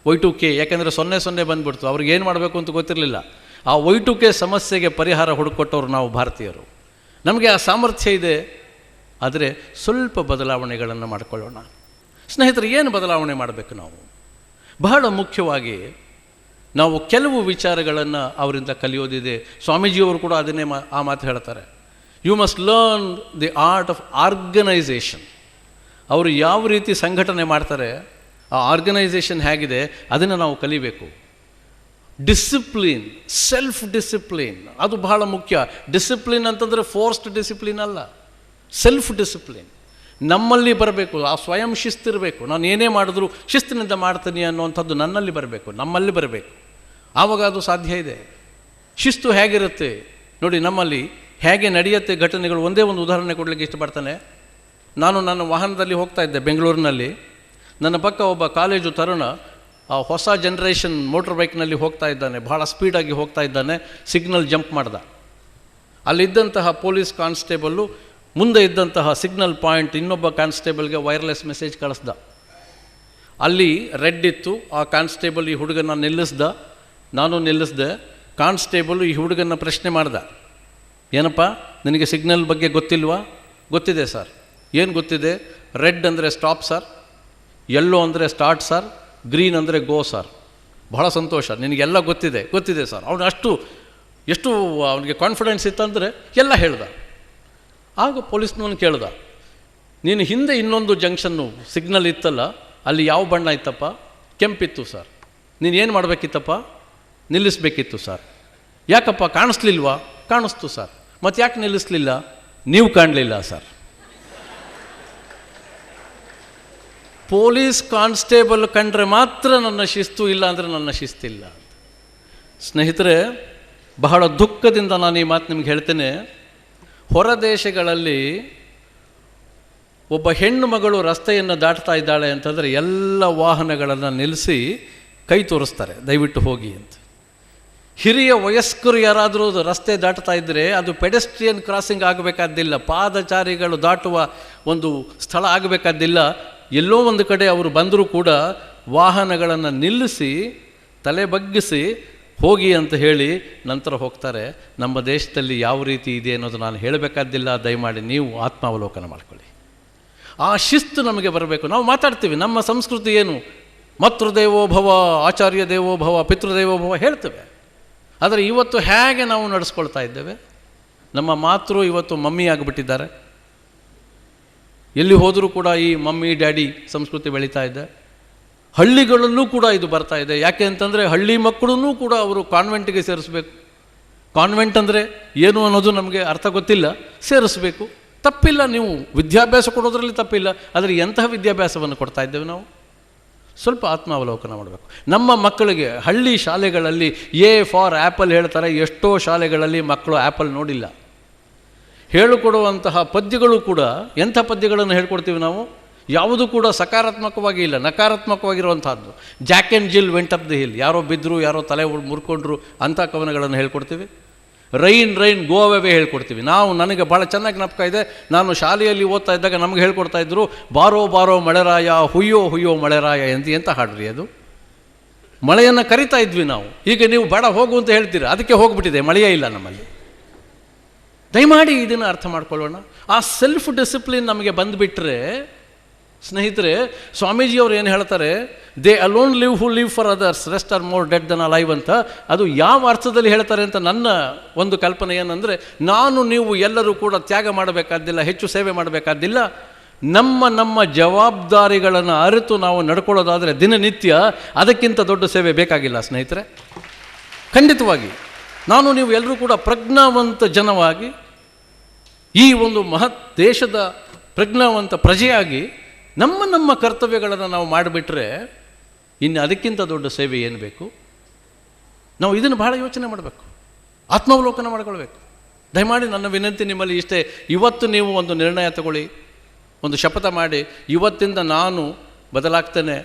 Y2K, ಯಾಕೆಂದರೆ 00 ಬಂದುಬಿಡ್ತು, ಅವ್ರಿಗೆ ಏನು ಮಾಡಬೇಕು ಅಂತ ಗೊತ್ತಿರಲಿಲ್ಲ. ಆ Y2K ಸಮಸ್ಯೆಗೆ ಪರಿಹಾರ ಹುಡುಕೊಟ್ಟವರು ನಾವು ಭಾರತೀಯರು. ನಮಗೆ ಆ ಸಾಮರ್ಥ್ಯ ಇದೆ. ಆದರೆ ಸ್ವಲ್ಪ ಬದಲಾವಣೆಗಳನ್ನು ಮಾಡಿಕೊಳ್ಳೋಣ ಸ್ನೇಹಿತರೆ. ಏನು ಬದಲಾವಣೆ ಮಾಡಬೇಕು ನಾವು? ಬಹಳ ಮುಖ್ಯವಾಗಿ ನಾವು ಕೆಲವು ವಿಚಾರಗಳನ್ನು ಅವರಿಂದ ಕಲಿಯೋದಿದೆ. ಸ್ವಾಮೀಜಿಯವರು ಕೂಡ ಅದನ್ನೇ ಆ ಮಾತು ಹೇಳ್ತಾರೆ, you must learn the art of organisation. ಅವರು ಯಾವ ರೀತಿ ಸಂಘಟನೆ ಮಾಡ್ತಾರೆ, ಆ ಆರ್ಗನೈಸೇಷನ್ ಹೇಗಿದೆ ಅದನ್ನು ನಾವು ಕಲಿಬೇಕು. ಡಿಸಿಪ್ಲಿನ್, ಸೆಲ್ಫ್ ಡಿಸಿಪ್ಲಿನ್ ಅದು ಬಹಳ ಮುಖ್ಯ. ಡಿಸಿಪ್ಲಿನ್ ಅಂತಂದರೆ ಫೋರ್ಸ್ಡ್ ಡಿಸಿಪ್ಲಿನ್ ಅಲ್ಲ, ಸೆಲ್ಫ್ ಡಿಸಿಪ್ಲಿನ್ ನಮ್ಮಲ್ಲಿ ಬರಬೇಕು. ಆ ಸ್ವಯಂ ಶಿಸ್ತಿರಬೇಕು. ನಾನು ಏನೇ ಮಾಡಿದ್ರು ಶಿಸ್ತಿನಿಂದ ಮಾಡ್ತೀನಿ ಅನ್ನುವಂಥದ್ದು ನನ್ನಲ್ಲಿ ಬರಬೇಕು, ನಮ್ಮಲ್ಲಿ ಬರಬೇಕು. ಆವಾಗ ಅದು ಸಾಧ್ಯ ಇದೆ. ಶಿಸ್ತು ಹೇಗಿರುತ್ತೆ ನೋಡಿ, ನಮ್ಮಲ್ಲಿ ಹೇಗೆ ನಡೆಯುತ್ತೆ ಘಟನೆಗಳು. ಒಂದೇ ಒಂದು ಉದಾಹರಣೆ ಕೊಡಲಿಕ್ಕೆ ಇಷ್ಟಪಡ್ತಾನೆ. ನಾನು ನನ್ನ ವಾಹನದಲ್ಲಿ ಹೋಗ್ತಾ ಇದ್ದೆ ಬೆಂಗಳೂರಿನಲ್ಲಿ. ನನ್ನ ಪಕ್ಕ ಒಬ್ಬ ಕಾಲೇಜು ತರುಣ ಆ ಹೊಸ ಜನ್ರೇಷನ್ ಮೋಟ್ರ್ ಬೈಕ್ನಲ್ಲಿ ಹೋಗ್ತಾ ಇದ್ದಾನೆ, ಭಾಳ ಸ್ಪೀಡಾಗಿ ಹೋಗ್ತಾ ಇದ್ದಾನೆ. ಸಿಗ್ನಲ್ ಜಂಪ್ ಮಾಡ್ದ. ಅಲ್ಲಿದ್ದಂತಹ ಪೊಲೀಸ್ ಕಾನ್ಸ್ಟೇಬಲ್ಲು ಮುಂದೆ ಇದ್ದಂತಹ ಸಿಗ್ನಲ್ ಪಾಯಿಂಟ್ ಇನ್ನೊಬ್ಬ ಕಾನ್ಸ್ಟೇಬಲ್ಗೆ ವೈರ್ಲೆಸ್ ಮೆಸೇಜ್ ಕಳಿಸ್ದ. ಅಲ್ಲಿ ರೆಡ್ ಇತ್ತು. ಆ ಕಾನ್ಸ್ಟೇಬಲ್ ಈ ಹುಡುಗನ ನಿಲ್ಲಿಸ್ದ, ನಾನು ನಿಲ್ಲಿಸ್ದೆ. ಕಾನ್ಸ್ಟೇಬಲ್ ಈ ಹುಡುಗನ ಪ್ರಶ್ನೆ ಮಾಡ್ದ, ಏನಪ್ಪ ನಿನಗೆ ಸಿಗ್ನಲ್ ಬಗ್ಗೆ ಗೊತ್ತಿಲ್ವಾ? ಗೊತ್ತಿದೆ ಸರ್. ಏನು ಗೊತ್ತಿದೆ? ರೆಡ್ ಅಂದರೆ ಸ್ಟಾಪ್ ಸರ್, ಯೆಲ್ಲೋ ಅಂದರೆ ಸ್ಟಾರ್ಟ್ ಸರ್, ಗ್ರೀನ್ ಅಂದರೆ ಗೋ ಸರ್. ಬಹಳ ಸಂತೋಷ, ನಿನಗೆಲ್ಲ ಗೊತ್ತಿದೆ ಸರ್. ಅವನು ಎಷ್ಟು ಅವನಿಗೆ ಕಾನ್ಫಿಡೆನ್ಸ್ ಇತ್ತಂದರೆ ಎಲ್ಲ ಹೇಳ್ದ. ಆಗ ಪೊಲೀಸ್ನವನು ಕೇಳ್ದ, ನೀನು ಹಿಂದೆ ಇನ್ನೊಂದು ಜಂಕ್ಷನ್ನು ಸಿಗ್ನಲ್ ಇತ್ತಲ್ಲ, ಅಲ್ಲಿ ಯಾವ ಬಣ್ಣ ಇತ್ತಪ್ಪ? ಕೆಂಪಿತ್ತು ಸರ್. ನೀನು ಏನು ಮಾಡಬೇಕಿತ್ತಪ್ಪ? ನಿಲ್ಲಿಸಬೇಕಿತ್ತು ಸರ್. ಯಾಕಪ್ಪ, ಕಾಣಿಸ್ಲಿಲ್ವಾ? ಕಾಣಿಸ್ತು ಸರ್. ಮತ್ತು ಯಾಕೆ ನಿಲ್ಲಿಸಲಿಲ್ಲ? ನೀವು ಕಾಣಲಿಲ್ಲ ಸರ್. ಪೊಲೀಸ್ ಕಾನ್ಸ್ಟೇಬಲ್ ಕಂಡ್ರೆ ಮಾತ್ರ ನನ್ನ ಶಿಸ್ತು, ಇಲ್ಲ ಅಂದರೆ ನನ್ನ ಶಿಸ್ತಿಲ್ಲ. ಸ್ನೇಹಿತರೆ, ಬಹಳ ದುಃಖದಿಂದ ನಾನು ಈ ಮಾತು ನಿಮ್ಗೆ ಹೇಳ್ತೇನೆ. ಹೊರ ದೇಶಗಳಲ್ಲಿ ಒಬ್ಬ ಹೆಣ್ಣು ಮಗಳು ರಸ್ತೆಯನ್ನು ದಾಟ್ತಾ ಇದ್ದಾಳೆ ಅಂತಂದರೆ ಎಲ್ಲ ವಾಹನಗಳನ್ನು ನಿಲ್ಲಿಸಿ ಕೈ ತೋರಿಸ್ತಾರೆ, ದಯವಿಟ್ಟು ಹೋಗಿ ಅಂತ. ಹಿರಿಯ ವಯಸ್ಕರು ಯಾರಾದರೂ ರಸ್ತೆ ದಾಟ್ತಾ ಇದ್ದರೆ ಅದು ಪೆಡೆಸ್ಟ್ರಿಯನ್ ಕ್ರಾಸಿಂಗ್ ಆಗಬೇಕಾದ್ದಿಲ್ಲ, ಪಾದಚಾರಿಗಳು ದಾಟುವ ಒಂದು ಸ್ಥಳ ಆಗಬೇಕಾದ್ದಿಲ್ಲ. ಎಲ್ಲೋ ಒಂದು ಕಡೆ ಅವರು ಬಂದರೂ ಕೂಡ ವಾಹನಗಳನ್ನು ನಿಲ್ಲಿಸಿ ತಲೆ ಬಗ್ಗಿಸಿ ಹೋಗಿ ಅಂತ ಹೇಳಿ ನಂತರ ಹೋಗ್ತಾರೆ. ನಮ್ಮ ದೇಶದಲ್ಲಿ ಯಾವ ರೀತಿ ಇದೆ ಅನ್ನೋದು ನಾನು ಹೇಳಬೇಕಾದ್ದಿಲ್ಲ, ದಯಮಾಡಿ ನೀವು ಆತ್ಮಾವಲೋಕನ ಮಾಡ್ಕೊಳ್ಳಿ. ಆ ಶಿಸ್ತು ನಮಗೆ ಬರಬೇಕು. ನಾವು ಮಾತಾಡ್ತೀವಿ, ನಮ್ಮ ಸಂಸ್ಕೃತಿ ಏನು? ಮಾತೃದೇವೋಭವ, ಆಚಾರ್ಯ ದೇವೋಭವ, ಪಿತೃದೇವೋಭವ ಹೇಳ್ತೇವೆ. ಆದರೆ ಇವತ್ತು ಹೇಗೆ ನಾವು ನಡೆಸ್ಕೊಳ್ತಾ ಇದ್ದೇವೆ? ನಮ್ಮ ಮಾತೃ ಇವತ್ತು ಮಮ್ಮಿ ಆಗಿಬಿಟ್ಟಿದ್ದಾರೆ. ಎಲ್ಲಿ ಹೋದರೂ ಕೂಡ ಈ ಮಮ್ಮಿ ಡ್ಯಾಡಿ ಸಂಸ್ಕೃತಿ ಬೆಳೀತಾ ಇದೆ. ಹಳ್ಳಿಗಳಲ್ಲೂ ಕೂಡ ಇದು ಬರ್ತಾ ಇದೆ. ಯಾಕೆ ಅಂತಂದರೆ ಹಳ್ಳಿ ಮಕ್ಕಳನ್ನೂ ಕೂಡ ಅವರು ಕಾನ್ವೆಂಟಿಗೆ ಸೇರಿಸ್ಬೇಕು. ಕಾನ್ವೆಂಟ್ ಅಂದರೆ ಏನು ಅನ್ನೋದು ನಮಗೆ ಅರ್ಥ ಗೊತ್ತಿಲ್ಲ, ಸೇರಿಸ್ಬೇಕು. ತಪ್ಪಿಲ್ಲ, ನೀವು ವಿದ್ಯಾಭ್ಯಾಸ ಕೊಡೋದ್ರಲ್ಲಿ ತಪ್ಪಿಲ್ಲ. ಆದರೆ ಎಂತಹ ವಿದ್ಯಾಭ್ಯಾಸವನ್ನು ಕೊಡ್ತಾ ಇದ್ದೇವೆ ನಾವು? ಸ್ವಲ್ಪ ಆತ್ಮಾವಲೋಕನ ಮಾಡಬೇಕು. ನಮ್ಮ ಮಕ್ಕಳಿಗೆ ಹಳ್ಳಿ ಶಾಲೆಗಳಲ್ಲಿ ಎ ಫಾರ್ ಆ್ಯಪಲ್ ಹೇಳ್ತಾರೆ. ಎಷ್ಟೋ ಶಾಲೆಗಳಲ್ಲಿ ಮಕ್ಕಳು ಆ್ಯಪಲ್ ನೋಡಿಲ್ಲ. ಹೇಳಿಕೊಡುವಂತಹ ಪದ್ಯಗಳು ಕೂಡ ಎಂಥ ಪದ್ಯಗಳನ್ನು ಹೇಳ್ಕೊಡ್ತೀವಿ ನಾವು? ಯಾವುದು ಕೂಡ ಸಕಾರಾತ್ಮಕವಾಗಿ ಇಲ್ಲ, ನಕಾರಾತ್ಮಕವಾಗಿರುವಂಥದ್ದು. Jack and Jill went up the hill, ಯಾರೋ ಬಿದ್ದರು, ಯಾರೋ ತಲೆ ಮುರ್ಕೊಂಡ್ರು, ಅಂಥ ಕವನಗಳನ್ನು ಹೇಳ್ಕೊಡ್ತೀವಿ. ರೈನ್ ರೈನ್ ಗೋ ಅವೇ ಹೇಳ್ಕೊಡ್ತೀವಿ ನಾವು. ನನಗೆ ಭಾಳ ಚೆನ್ನಾಗಿ ಜ್ಞಾಪಕ ಇದೆ, ನಾನು ಶಾಲೆಯಲ್ಲಿ ಓದ್ತಾ ಇದ್ದಾಗ ನಮಗೆ ಹೇಳ್ಕೊಡ್ತಾ ಇದ್ದರು, ಬಾರೋ ಬಾರೋ ಮಳೆರಾಯ, ಹುಯ್ಯೋ ಹುಯ್ಯೋ ಮಳೆರಾಯ ಎಂತ ಹಾಡ್ರಿ ಅದು? ಮಳೆಯನ್ನು ಕರಿತಾ ಇದ್ವಿ ನಾವು. ಈಗ ನೀವು ಬೇಡ ಹೋಗು ಅಂತ ಹೇಳ್ತೀರಿ, ಅದಕ್ಕೆ ಹೋಗ್ಬಿಟ್ಟಿದೆ, ಮಳೆಯೇ ಇಲ್ಲ ನಮ್ಮಲ್ಲಿ. ದಯಮಾಡಿ ಇದನ್ನು ಅರ್ಥ ಮಾಡ್ಕೊಳ್ಳೋಣ. ಆ ಸೆಲ್ಫ್ ಡಿಸಿಪ್ಲಿನ್ ನಮಗೆ ಬಂದುಬಿಟ್ರೆ, ಸ್ನೇಹಿತರೆ, ಸ್ವಾಮೀಜಿಯವರು ಏನು ಹೇಳ್ತಾರೆ, they alone live who live for others, rest are more dead than alive ಅಂತ. ಅದು ಯಾವ ಅರ್ಥದಲ್ಲಿ ಹೇಳ್ತಾರೆ ಅಂತ ನನ್ನ ಒಂದು ಕಲ್ಪನೆ ಏನಂದರೆ, ನೀವು ಎಲ್ಲರೂ ಕೂಡ ತ್ಯಾಗ ಮಾಡಬೇಕಾದ್ದಿಲ್ಲ, ಹೆಚ್ಚು ಸೇವೆ ಮಾಡಬೇಕಾದ್ದಿಲ್ಲ. ನಮ್ಮ ಜವಾಬ್ದಾರಿಗಳನ್ನು ಅರಿತು ನಾವು ನಡ್ಕೊಳ್ಳೋದಾದರೆ ದಿನನಿತ್ಯ ಅದಕ್ಕಿಂತ ದೊಡ್ಡ ಸೇವೆ ಬೇಕಾಗಿಲ್ಲ ಸ್ನೇಹಿತರೆ. ಖಂಡಿತವಾಗಿ ನೀವು ಎಲ್ಲರೂ ಕೂಡ ಪ್ರಜ್ಞಾವಂತ ಜನವಾಗಿ, ಈ ಒಂದು ಮಹತ್ ದೇಶದ ಪ್ರಜ್ಞಾವಂತ ಪ್ರಜೆಯಾಗಿ ನಮ್ಮ ಕರ್ತವ್ಯಗಳನ್ನು ನಾವು ಮಾಡಿಬಿಟ್ರೆ ಇನ್ನು ಅದಕ್ಕಿಂತ ದೊಡ್ಡ ಸೇವೆ ಏನು ಬೇಕು? ನಾವು ಇದನ್ನು ಬಹಳ ಯೋಚನೆ ಮಾಡಬೇಕು, ಆತ್ಮಾವಲೋಕನ ಮಾಡಿಕೊಳ್ಬೇಕು. ದಯಮಾಡಿ ನನ್ನ ವಿನಂತಿ ನಿಮ್ಮಲ್ಲಿ ಇಷ್ಟೇ. ಇವತ್ತು ನೀವು ಒಂದು ನಿರ್ಣಯ ತಗೊಳ್ಳಿ, ಒಂದು ಶಪಥ ಮಾಡಿ, ಇವತ್ತಿಂದ ನಾನು ಬದಲಾಗ್ತೇನೆ.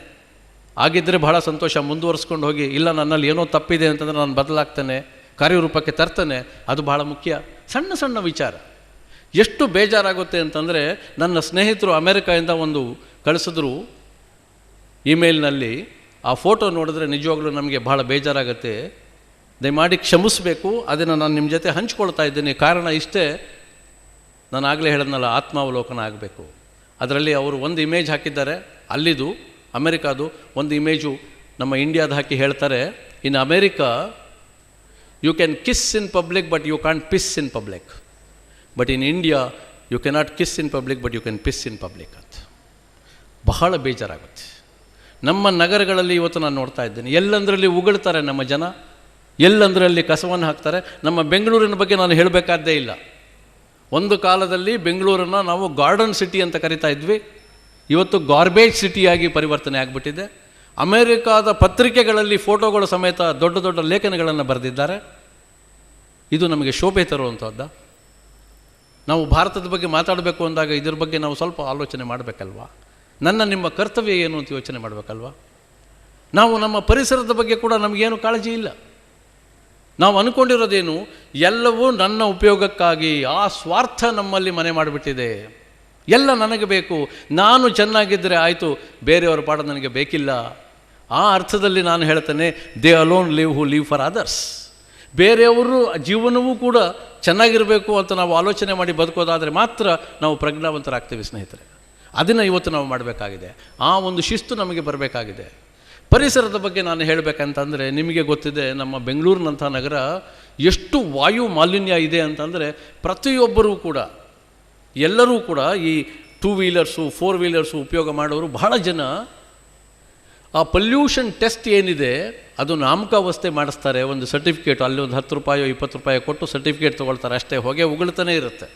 ಆಗಿದ್ದರೆ ಬಹಳ ಸಂತೋಷ, ಮುಂದುವರಿಸ್ಕೊಂಡು ಹೋಗಿ. ಇಲ್ಲ, ನನ್ನಲ್ಲಿ ಏನೋ ತಪ್ಪಿದೆ ಅಂತಂದರೆ ನಾನು ಬದಲಾಗ್ತೇನೆ, ಕಾರ್ಯರೂಪಕ್ಕೆ ತರ್ತೇನೆ. ಅದು ಬಹಳ ಮುಖ್ಯ. ಸಣ್ಣ ಸಣ್ಣ ವಿಚಾರ. ಎಷ್ಟು ಬೇಜಾರಾಗುತ್ತೆ ಅಂತಂದರೆ, ನನ್ನ ಸ್ನೇಹಿತರು ಅಮೆರಿಕಾದಿಂದ ಒಂದು ಕಳಿಸಿದ್ರು ಇಮೇಲ್ನಲ್ಲಿ. ಆ ಫೋಟೋ ನೋಡಿದ್ರೆ ನಿಜವಾಗ್ಲೂ ನಮಗೆ ಬಹಳ ಬೇಜಾರಾಗುತ್ತೆ. ದಯಮಾಡಿ ಕ್ಷಮಿಸಬೇಕು. ಅದನ್ನು ನಾನು ನಿಮ್ಮ ಜೊತೆ ಹಂಚ್ಕೊಳ್ತಾ ಇದ್ದೀನಿ. ಕಾರಣ ಇಷ್ಟೇ, ನಾನು ಆಗಲೇ ಹೇಳಿದ್ನಲ್ಲ, ಆತ್ಮಾವಲೋಕನ ಆಗಬೇಕು. ಅದರಲ್ಲಿ ಅವರು ಒಂದು ಇಮೇಜ್ ಹಾಕಿದ್ದಾರೆ, ಅಲ್ಲಿದು ಅಮೆರಿಕಾದು. ಒಂದು ಇಮೇಜು ನಮ್ಮ ಇಂಡಿಯಾದ ಹಾಕಿ ಹೇಳ್ತಾರೆ, in America you can kiss in public but you can't piss in public, but in India you cannot kiss in public but you can piss in public ಅಂತ. ಬಹಳ ಬೇಜಾರಾಗುತ್ತೆ. ನಮ್ಮ ನಗರಗಳಲ್ಲಿ ಇವತ್ತು ನಾನು ನೋಡ್ತಾ ಇದ್ದೇನೆ, ಎಲ್ಲಂದರಲ್ಲಿ ಉಗುಳ್ತಾರೆ ನಮ್ಮ ಜನ, ಎಲ್ಲಂದರಲ್ಲಿ ಕಸವನ್ನು ಹಾಕ್ತಾರೆ. ನಮ್ಮ ಬೆಂಗಳೂರಿನ ಬಗ್ಗೆ ನಾನು ಹೇಳಬೇಕಾದ್ದೇ ಇಲ್ಲ. ಒಂದು ಕಾಲದಲ್ಲಿ ಬೆಂಗಳೂರನ್ನು ನಾವು ಗಾರ್ಡನ್ ಸಿಟಿ ಅಂತ ಕರಿತಾ ಇದ್ವಿ. ಇವತ್ತು ಗಾರ್ಬೇಜ್ ಸಿಟಿಯಾಗಿ ಪರಿವರ್ತನೆ ಆಗಿಬಿಟ್ಟಿದೆ. ಅಮೇರಿಕಾದ ಪತ್ರಿಕೆಗಳಲ್ಲಿ ಫೋಟೋಗಳು ಸಮೇತ ದೊಡ್ಡ ದೊಡ್ಡ ಲೇಖನಗಳನ್ನು ಬರೆದಿದ್ದಾರೆ. ಇದು ನಮಗೆ ಶೋಭೆ ತರುವಂಥದ್ದು. ನಾವು ಭಾರತದ ಬಗ್ಗೆ ಮಾತಾಡಬೇಕು ಅಂದಾಗ ಇದ್ರ ಬಗ್ಗೆ ನಾವು ಸ್ವಲ್ಪ ಆಲೋಚನೆ ಮಾಡಬೇಕಲ್ವಾ? ನಿಮ್ಮ ಕರ್ತವ್ಯ ಏನು ಅಂತ ಯೋಚನೆ ಮಾಡಬೇಕಲ್ವಾ? ನಾವು ನಮ್ಮ ಪರಿಸರದ ಬಗ್ಗೆ ಕೂಡ ನಮಗೇನು ಕಾಳಜಿ ಇಲ್ಲ. ನಾವು ಅಂದ್ಕೊಂಡಿರೋದೇನು, ಎಲ್ಲವೂ ನನ್ನ ಉಪಯೋಗಕ್ಕಾಗಿ. ಆ ಸ್ವಾರ್ಥ ನಮ್ಮಲ್ಲಿ ಮನೆ ಮಾಡಿಬಿಟ್ಟಿದೆ. ಎಲ್ಲ ನನಗೆ ಬೇಕು, ನಾನು ಚೆನ್ನಾಗಿದ್ದರೆ ಆಯಿತು, ಬೇರೆಯವರ ಪಾಠ ನನಗೆ ಬೇಕಿಲ್ಲ. ಆ ಅರ್ಥದಲ್ಲಿ ನಾನು ಹೇಳ್ತೇನೆ, they alone live who live for others. ಬೇರೆಯವರು ಜೀವನವೂ ಕೂಡ ಚೆನ್ನಾಗಿರಬೇಕು ಅಂತ ನಾವು ಆಲೋಚನೆ ಮಾಡಿ ಬದುಕೋದಾದರೆ ಮಾತ್ರ ನಾವು ಪ್ರಜ್ಞಾವಂತರಾಗ್ತೀವಿ ಸ್ನೇಹಿತರೆ. ಅದನ್ನು ಇವತ್ತು ನಾವು ಮಾಡಬೇಕಾಗಿದೆ. ಆ ಒಂದು ಶಿಸ್ತು ನಮಗೆ ಬರಬೇಕಾಗಿದೆ. ಪರಿಸರದ ಬಗ್ಗೆ ನಾನು ಹೇಳಬೇಕಂತಂದರೆ, ನಿಮಗೆ ಗೊತ್ತಿದೆ ನಮ್ಮ ಬೆಂಗಳೂರಿನಂಥ ನಗರ ಎಷ್ಟು ವಾಯು ಮಾಲಿನ್ಯ ಇದೆ ಅಂತಂದರೆ, ಪ್ರತಿಯೊಬ್ಬರೂ ಕೂಡ ಎಲ್ಲರೂ ಕೂಡ ಈ 2 ವೀಲರ್ಸು 4 ವೀಲರ್ಸು ಉಪಯೋಗ ಮಾಡೋರು ಬಹಳ ಜನ ಆ ಪೊಲ್ಯೂಷನ್ ಟೆಸ್ಟ್ ಏನಿದೆ ಅದು ನಾಮಕಾವಸ್ಥೆ ಮಾಡಿಸ್ತಾರೆ. ಒಂದು ಸರ್ಟಿಫಿಕೇಟ್ ಅಲ್ಲಿ ಒಂದು 10 ರೂಪಾಯೋ 20 ರೂಪಾಯಿ ಕೊಟ್ಟು ಸರ್ಟಿಫಿಕೇಟ್ ತೊಗೊಳ್ತಾರೆ ಅಷ್ಟೇ. ಹೊಗೆ ಉಗುಳ್ತಾನೆ ಇರುತ್ತೆ.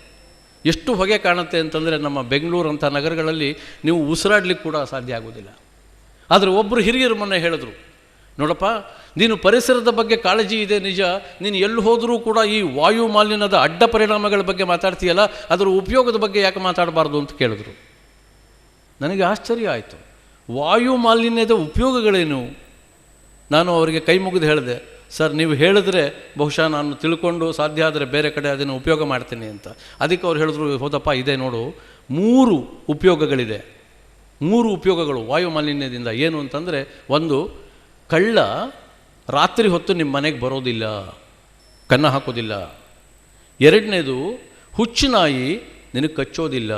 ಎಷ್ಟು ಹೊಗೆ ಕಾಣುತ್ತೆ ಅಂತಂದರೆ, ನಮ್ಮ ಬೆಂಗಳೂರು ಅಂಥ ನಗರಗಳಲ್ಲಿ ನೀವು ಉಸಿರಾಡ್ಲಿಕ್ಕೆ ಕೂಡ ಸಾಧ್ಯ ಆಗೋದಿಲ್ಲ. ಆದರೆ ಒಬ್ಬರು ಹಿರಿಯರು ಮೊನ್ನೆ ಹೇಳಿದ್ರು, ನೋಡಪ್ಪ ನೀನು ಪರಿಸರದ ಬಗ್ಗೆ ಕಾಳಜಿ ಇದೆ ನಿಜ, ನೀನು ಎಲ್ಲಿ ಹೋದರೂ ಕೂಡ ಈ ವಾಯು ಮಾಲಿನ್ಯದ ಅಡ್ಡ ಪರಿಣಾಮಗಳ ಬಗ್ಗೆ ಮಾತಾಡ್ತೀಯಲ್ಲ, ಅದರ ಉಪಯೋಗದ ಬಗ್ಗೆ ಯಾಕೆ ಮಾತಾಡಬಾರ್ದು ಅಂತ ಕೇಳಿದ್ರು. ನನಗೆ ಆಶ್ಚರ್ಯ ಆಯಿತು. ವಾಯು ಮಾಲಿನ್ಯದ ಉಪಯೋಗಗಳೇನು? ನಾನು ಅವರಿಗೆ ಕೈ ಮುಗಿದು ಹೇಳಿದೆ, ಸರ್ ನೀವು ಹೇಳಿದ್ರೆ ಬಹುಶಃ ನಾನು ತಿಳ್ಕೊಂಡು ಸಾಧ್ಯ ಆದರೆ ಬೇರೆ ಕಡೆ ಅದನ್ನು ಉಪಯೋಗ ಮಾಡ್ತೀನಿ ಅಂತ. ಅದಕ್ಕೆ ಅವ್ರು ಹೇಳಿದ್ರು, ಹೌದಪ್ಪ ಇದೆ ನೋಡು, 3 ಉಪಯೋಗಗಳಿದೆ. 3 ಉಪಯೋಗಗಳು ವಾಯು ಮಾಲಿನ್ಯದಿಂದ. ಏನು ಅಂತಂದರೆ, ಒಂದು, ಕಳ್ಳ ರಾತ್ರಿ ಹೊತ್ತು ನಿಮ್ಮ ಮನೆಗೆ ಬರೋದಿಲ್ಲ, ಕನ್ನ ಹಾಕೋದಿಲ್ಲ. 2ನೇದು, ಹುಚ್ಚುನಾಯಿ ನಿನಗೆ ಕಚ್ಚೋದಿಲ್ಲ.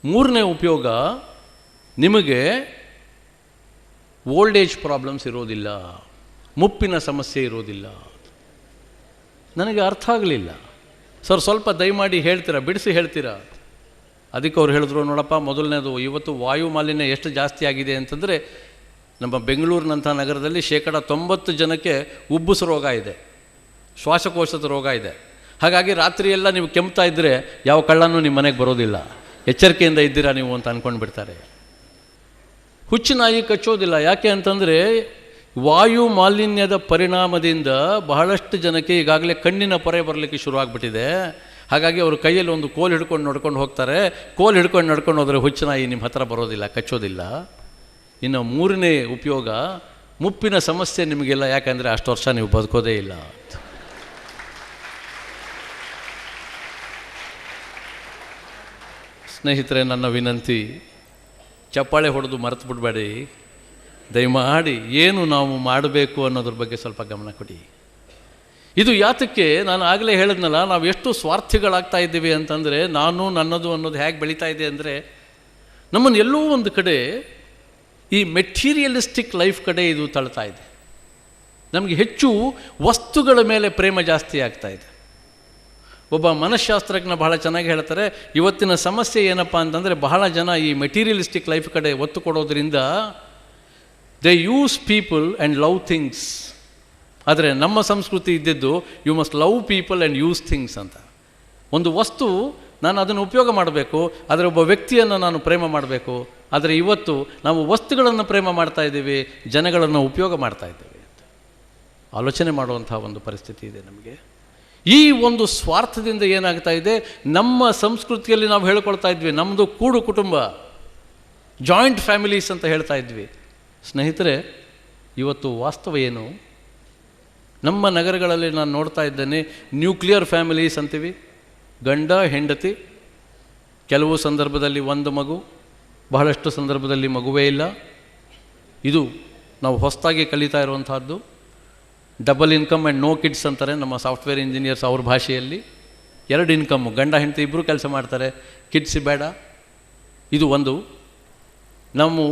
3ನೇ ಉಪಯೋಗ, ನಿಮಗೆ ಓಲ್ಡ್ ಏಜ್ ಪ್ರಾಬ್ಲಮ್ಸ್ ಇರೋದಿಲ್ಲ, ಮುಪ್ಪಿನ ಸಮಸ್ಯೆ ಇರೋದಿಲ್ಲ. ನನಗೆ ಅರ್ಥ ಆಗಲಿಲ್ಲ. ಸರ್ ಸ್ವಲ್ಪ ದಯಮಾಡಿ ಹೇಳ್ತೀರಾ, ಬಿಡಿಸಿ ಹೇಳ್ತೀರಾ? ಅದಕ್ಕೆ ಅವ್ರು ಹೇಳಿದ್ರು, ನೋಡಪ್ಪ ಮೊದಲನೇದು, ಇವತ್ತು ವಾಯು ಮಾಲಿನ್ಯ ಎಷ್ಟು ಜಾಸ್ತಿ ಆಗಿದೆ ಅಂತಂದರೆ, ನಮ್ಮ ಬೆಂಗಳೂರಿನಂಥ ನಗರದಲ್ಲಿ 90% ಜನಕ್ಕೆ ಉಬ್ಬುಸು ರೋಗ ಇದೆ, ಶ್ವಾಸಕೋಶದ ರೋಗ ಇದೆ. ಹಾಗಾಗಿ ರಾತ್ರಿ ಎಲ್ಲ ನೀವು ಕೆಮ್ತಾ ಇದ್ದರೆ ಯಾವ ಕಳ್ಳನೂ ನಿಮ್ಮ ಮನೆಗೆ ಬರೋದಿಲ್ಲ, ಎಚ್ಚರಿಕೆಯಿಂದ ಇದ್ದೀರಾ ನೀವು ಅಂತ ಅಂದ್ಕೊಂಡು ಬಿಡ್ತಾರೆ. ಹುಚ್ಚುನಾಯಿ ಕಚ್ಚೋದಿಲ್ಲ. ಯಾಕೆ ಅಂತಂದರೆ, ವಾಯು ಮಾಲಿನ್ಯದ ಪರಿಣಾಮದಿಂದ ಬಹಳಷ್ಟು ಜನಕ್ಕೆ ಈಗಾಗಲೇ ಕಣ್ಣಿನ ಪೊರೆ ಬರಲಿಕ್ಕೆ ಶುರುವಾಗ್ಬಿಟ್ಟಿದೆ. ಹಾಗಾಗಿ ಅವರು ಕೈಯಲ್ಲಿ ಒಂದು ಕೋಲು ಹಿಡ್ಕೊಂಡು ನಡ್ಕೊಂಡು ಹೋಗ್ತಾರೆ. ಕೋಲು ಹಿಡ್ಕೊಂಡು ನಡ್ಕೊಂಡು ಹೋದರೆ ಹುಚ್ಚುನಾಯಿ ನಿಮ್ಮ ಹತ್ರ ಬರೋದಿಲ್ಲ, ಕಚ್ಚೋದಿಲ್ಲ. ಇನ್ನು 3ನೇ ಉಪಯೋಗ, ಮುಪ್ಪಿನ ಸಮಸ್ಯೆ ನಿಮಗಿಲ್ಲ. ಯಾಕಂದರೆ ಅಷ್ಟು ವರ್ಷ ನೀವು ಬದುಕೋದೇ ಇಲ್ಲ. ಸ್ನೇಹಿತರೆ, ನನ್ನ ವಿನಂತಿ, ಚಪ್ಪಾಳೆ ಹೊಡೆದು ಮರೆತು ಬಿಡಬೇಡಿ. ದಯಮಾಡಿ ಏನು ನಾವು ಮಾಡಬೇಕು ಅನ್ನೋದ್ರ ಬಗ್ಗೆ ಸ್ವಲ್ಪ ಗಮನ ಕೊಡಿ. ಇದು ಯಾತಕ್ಕೆ ನಾನು ಆಗಲೇ ಹೇಳಿದ್ನಲ್ಲ, ನಾವು ಎಷ್ಟು ಸ್ವಾರ್ಥಿಗಳಾಗ್ತಾ ಇದ್ದೀವಿ ಅಂತಂದರೆ, ನಾನು ನನ್ನದು ಅನ್ನೋದು ಹೇಗೆ ಬೆಳೀತಾ ಇದೆ ಅಂದರೆ, ನಮ್ಮನ್ನು ಎಲ್ಲೋ ಒಂದು ಕಡೆ ಈ ಮೆಟೀರಿಯಲಿಸ್ಟಿಕ್ ಲೈಫ್ ಕಡೆ ಇದು ತಳ್ತಾ ಇದೆ. ನಮಗೆ ಹೆಚ್ಚು ವಸ್ತುಗಳ ಮೇಲೆ ಪ್ರೇಮ ಜಾಸ್ತಿ ಆಗ್ತಾ ಇದೆ. ಒಬ್ಬ ಮನಃಶಾಸ್ತ್ರಜ್ಞ ಬಹಳ ಚೆನ್ನಾಗಿ ಹೇಳ್ತಾರೆ, ಇವತ್ತಿನ ಸಮಸ್ಯೆ ಏನಪ್ಪ ಅಂತಂದರೆ, ಬಹಳ ಜನ ಈ ಮೆಟೀರಿಯಲಿಸ್ಟಿಕ್ ಲೈಫ್ ಕಡೆ ಒತ್ತು ಕೊಡೋದ್ರಿಂದ they use people and love things. ಆದರೆ ನಮ್ಮ ಸಂಸ್ಕೃತಿ ಇದ್ದಿದ್ದು you must love people and use things ಅಂತ. ಒಂದು ವಸ್ತು ನಾನು ಅದನ್ನು ಉಪಯೋಗ ಮಾಡಬೇಕು, ಆದರೆ ಒಬ್ಬ ವ್ಯಕ್ತಿಯನ್ನು ನಾನು ಪ್ರೇಮ ಮಾಡಬೇಕು. ಆದರೆ ಇವತ್ತು ನಾವು ವಸ್ತುಗಳನ್ನು ಪ್ರೇಮ ಮಾಡ್ತಾ ಇದ್ದೀವಿ, ಜನಗಳನ್ನು ಉಪಯೋಗ ಮಾಡ್ತಾ ಇದ್ದೀವಿ ಅಂತ ಆಲೋಚನೆ ಮಾಡುವಂಥ ಒಂದು ಪರಿಸ್ಥಿತಿ ಇದೆ ನಮಗೆ. ಈ ಒಂದು ಸ್ವಾರ್ಥದಿಂದ ಏನಾಗ್ತಾ ಇದೆ, ನಮ್ಮ ಸಂಸ್ಕೃತಿಯಲ್ಲಿ ನಾವು ಹೇಳ್ಕೊಳ್ತಾ ಇದ್ವಿ ನಮ್ಮದು ಕೂಡು ಕುಟುಂಬ, ಜಾಯಿಂಟ್ ಫ್ಯಾಮಿಲೀಸ್ ಅಂತ ಹೇಳ್ತಾ ಇದ್ವಿ. ಸ್ನೇಹಿತರೆ, ಇವತ್ತು ವಾಸ್ತವ ಏನು? ನಮ್ಮ ನಗರಗಳಲ್ಲಿ ನಾನು ನೋಡ್ತಾ ಇದ್ದೇನೆ, ನ್ಯೂಕ್ಲಿಯರ್ ಫ್ಯಾಮಿಲೀಸ್ ಅಂತೀವಿ. ಗಂಡ ಹೆಂಡತಿ, ಕೆಲವು ಸಂದರ್ಭದಲ್ಲಿ ಒಂದು ಮಗು, ಬಹಳಷ್ಟು ಸಂದರ್ಭದಲ್ಲಿ ಮಗುವೇ ಇಲ್ಲ. ಇದು ನಾವು ಹೊಸದಾಗಿ ಕಲಿತಾ ಇರುವಂಥದ್ದು. Double income and no kids ಅಂತಾರೆ ನಮ್ಮ ಸಾಫ್ಟ್ವೇರ್ ಇಂಜಿನಿಯರ್ಸ್ ಅವ್ರ ಭಾಷೆಯಲ್ಲಿ. 2 ಇನ್ಕಮ್ಮು, ಗಂಡ ಹೆಂಡತಿ ಇಬ್ಬರು ಕೆಲಸ ಮಾಡ್ತಾರೆ, ಕಿಡ್ಸ್ ಬೇಡ. ಇದು ಒಂದು. ನಾವು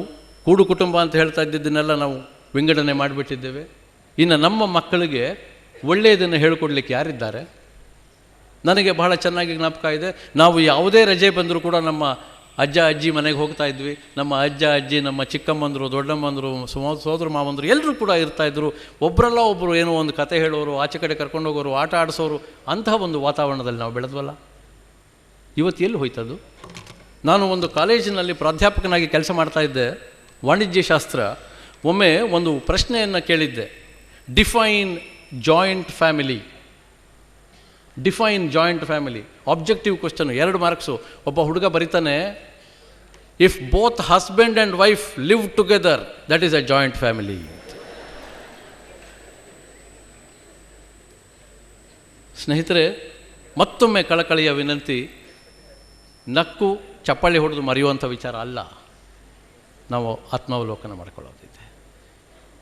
ಕೂಡು ಕುಟುಂಬ ಅಂತ ಹೇಳ್ತಾ ಇದ್ದಿದ್ದನ್ನೆಲ್ಲ ನಾವು ವಿಂಗಡಣೆ ಮಾಡಿಬಿಟ್ಟಿದ್ದೇವೆ. ಇನ್ನು ನಮ್ಮ ಮಕ್ಕಳಿಗೆ ಒಳ್ಳೆಯದನ್ನು ಹೇಳಿಕೊಡ್ಲಿಕ್ಕೆ ಯಾರಿದ್ದಾರೆ? ನನಗೆ ಬಹಳ ಚೆನ್ನಾಗಿ ಜ್ಞಾಪಕ ಇದೆ, ನಾವು ಯಾವುದೇ ರಜೆ ಬಂದರೂ ಕೂಡ ನಮ್ಮ ಅಜ್ಜ ಅಜ್ಜಿ ಮನೆಗೆ ಹೋಗ್ತಾ ಇದ್ವಿ. ನಮ್ಮ ಅಜ್ಜ ಅಜ್ಜಿ, ನಮ್ಮ ಚಿಕ್ಕಮ್ಮಂದರು, ದೊಡ್ಡಮ್ಮಂದರು, ಸೋದರ ಮಾವಂದರು ಎಲ್ಲರೂ ಕೂಡ ಇರ್ತಾಯಿದ್ರು. ಒಬ್ಬರಲ್ಲ ಒಬ್ಬರು ಏನೋ ಒಂದು ಕತೆ ಹೇಳೋರು, ಆಚೆ ಕಡೆ ಕರ್ಕೊಂಡು ಹೋಗೋರು, ಆಟ ಆಡಿಸೋರು, ಅಂತಹ ಒಂದು ವಾತಾವರಣದಲ್ಲಿ ನಾವು ಬೆಳೆದ್ವಲ್ಲ. ಇವತ್ತು ಎಲ್ಲಿ ಹೋಯ್ತದು? ನಾನು ಒಂದು ಕಾಲೇಜಿನಲ್ಲಿ ಪ್ರಾಧ್ಯಾಪಕನಾಗಿ ಕೆಲಸ ಮಾಡ್ತಾ ಇದ್ದೆ, ವಾಣಿಜ್ಯ ಶಾಸ್ತ್ರ. ಒಮ್ಮೆ ಒಂದು ಪ್ರಶ್ನೆಯನ್ನು ಕೇಳಿದ್ದೆ, define joint family. Define joint family, objective question, 2 marks. ಒಬ್ಬ ಹುಡುಗ ಬರೀತಾನೆ, if both husband and wife live together that is a joint family. ಸ್ನೇಹಿತರೆ, ಮತ್ತೊಮ್ಮೆ ಕಳಕಳಿಯ ವಿನಂತಿ, ನಕ್ಕು ಚಪ್ಪಾಳೆ ಹೊಡೆದು ಮರೆಯುವಂಥ ವಿಚಾರ ಅಲ್ಲ. ನಾವು ಆತ್ಮಾವಲೋಕನ ಮಾಡ್ಕೊಳ್ಳೋದಿದೆ.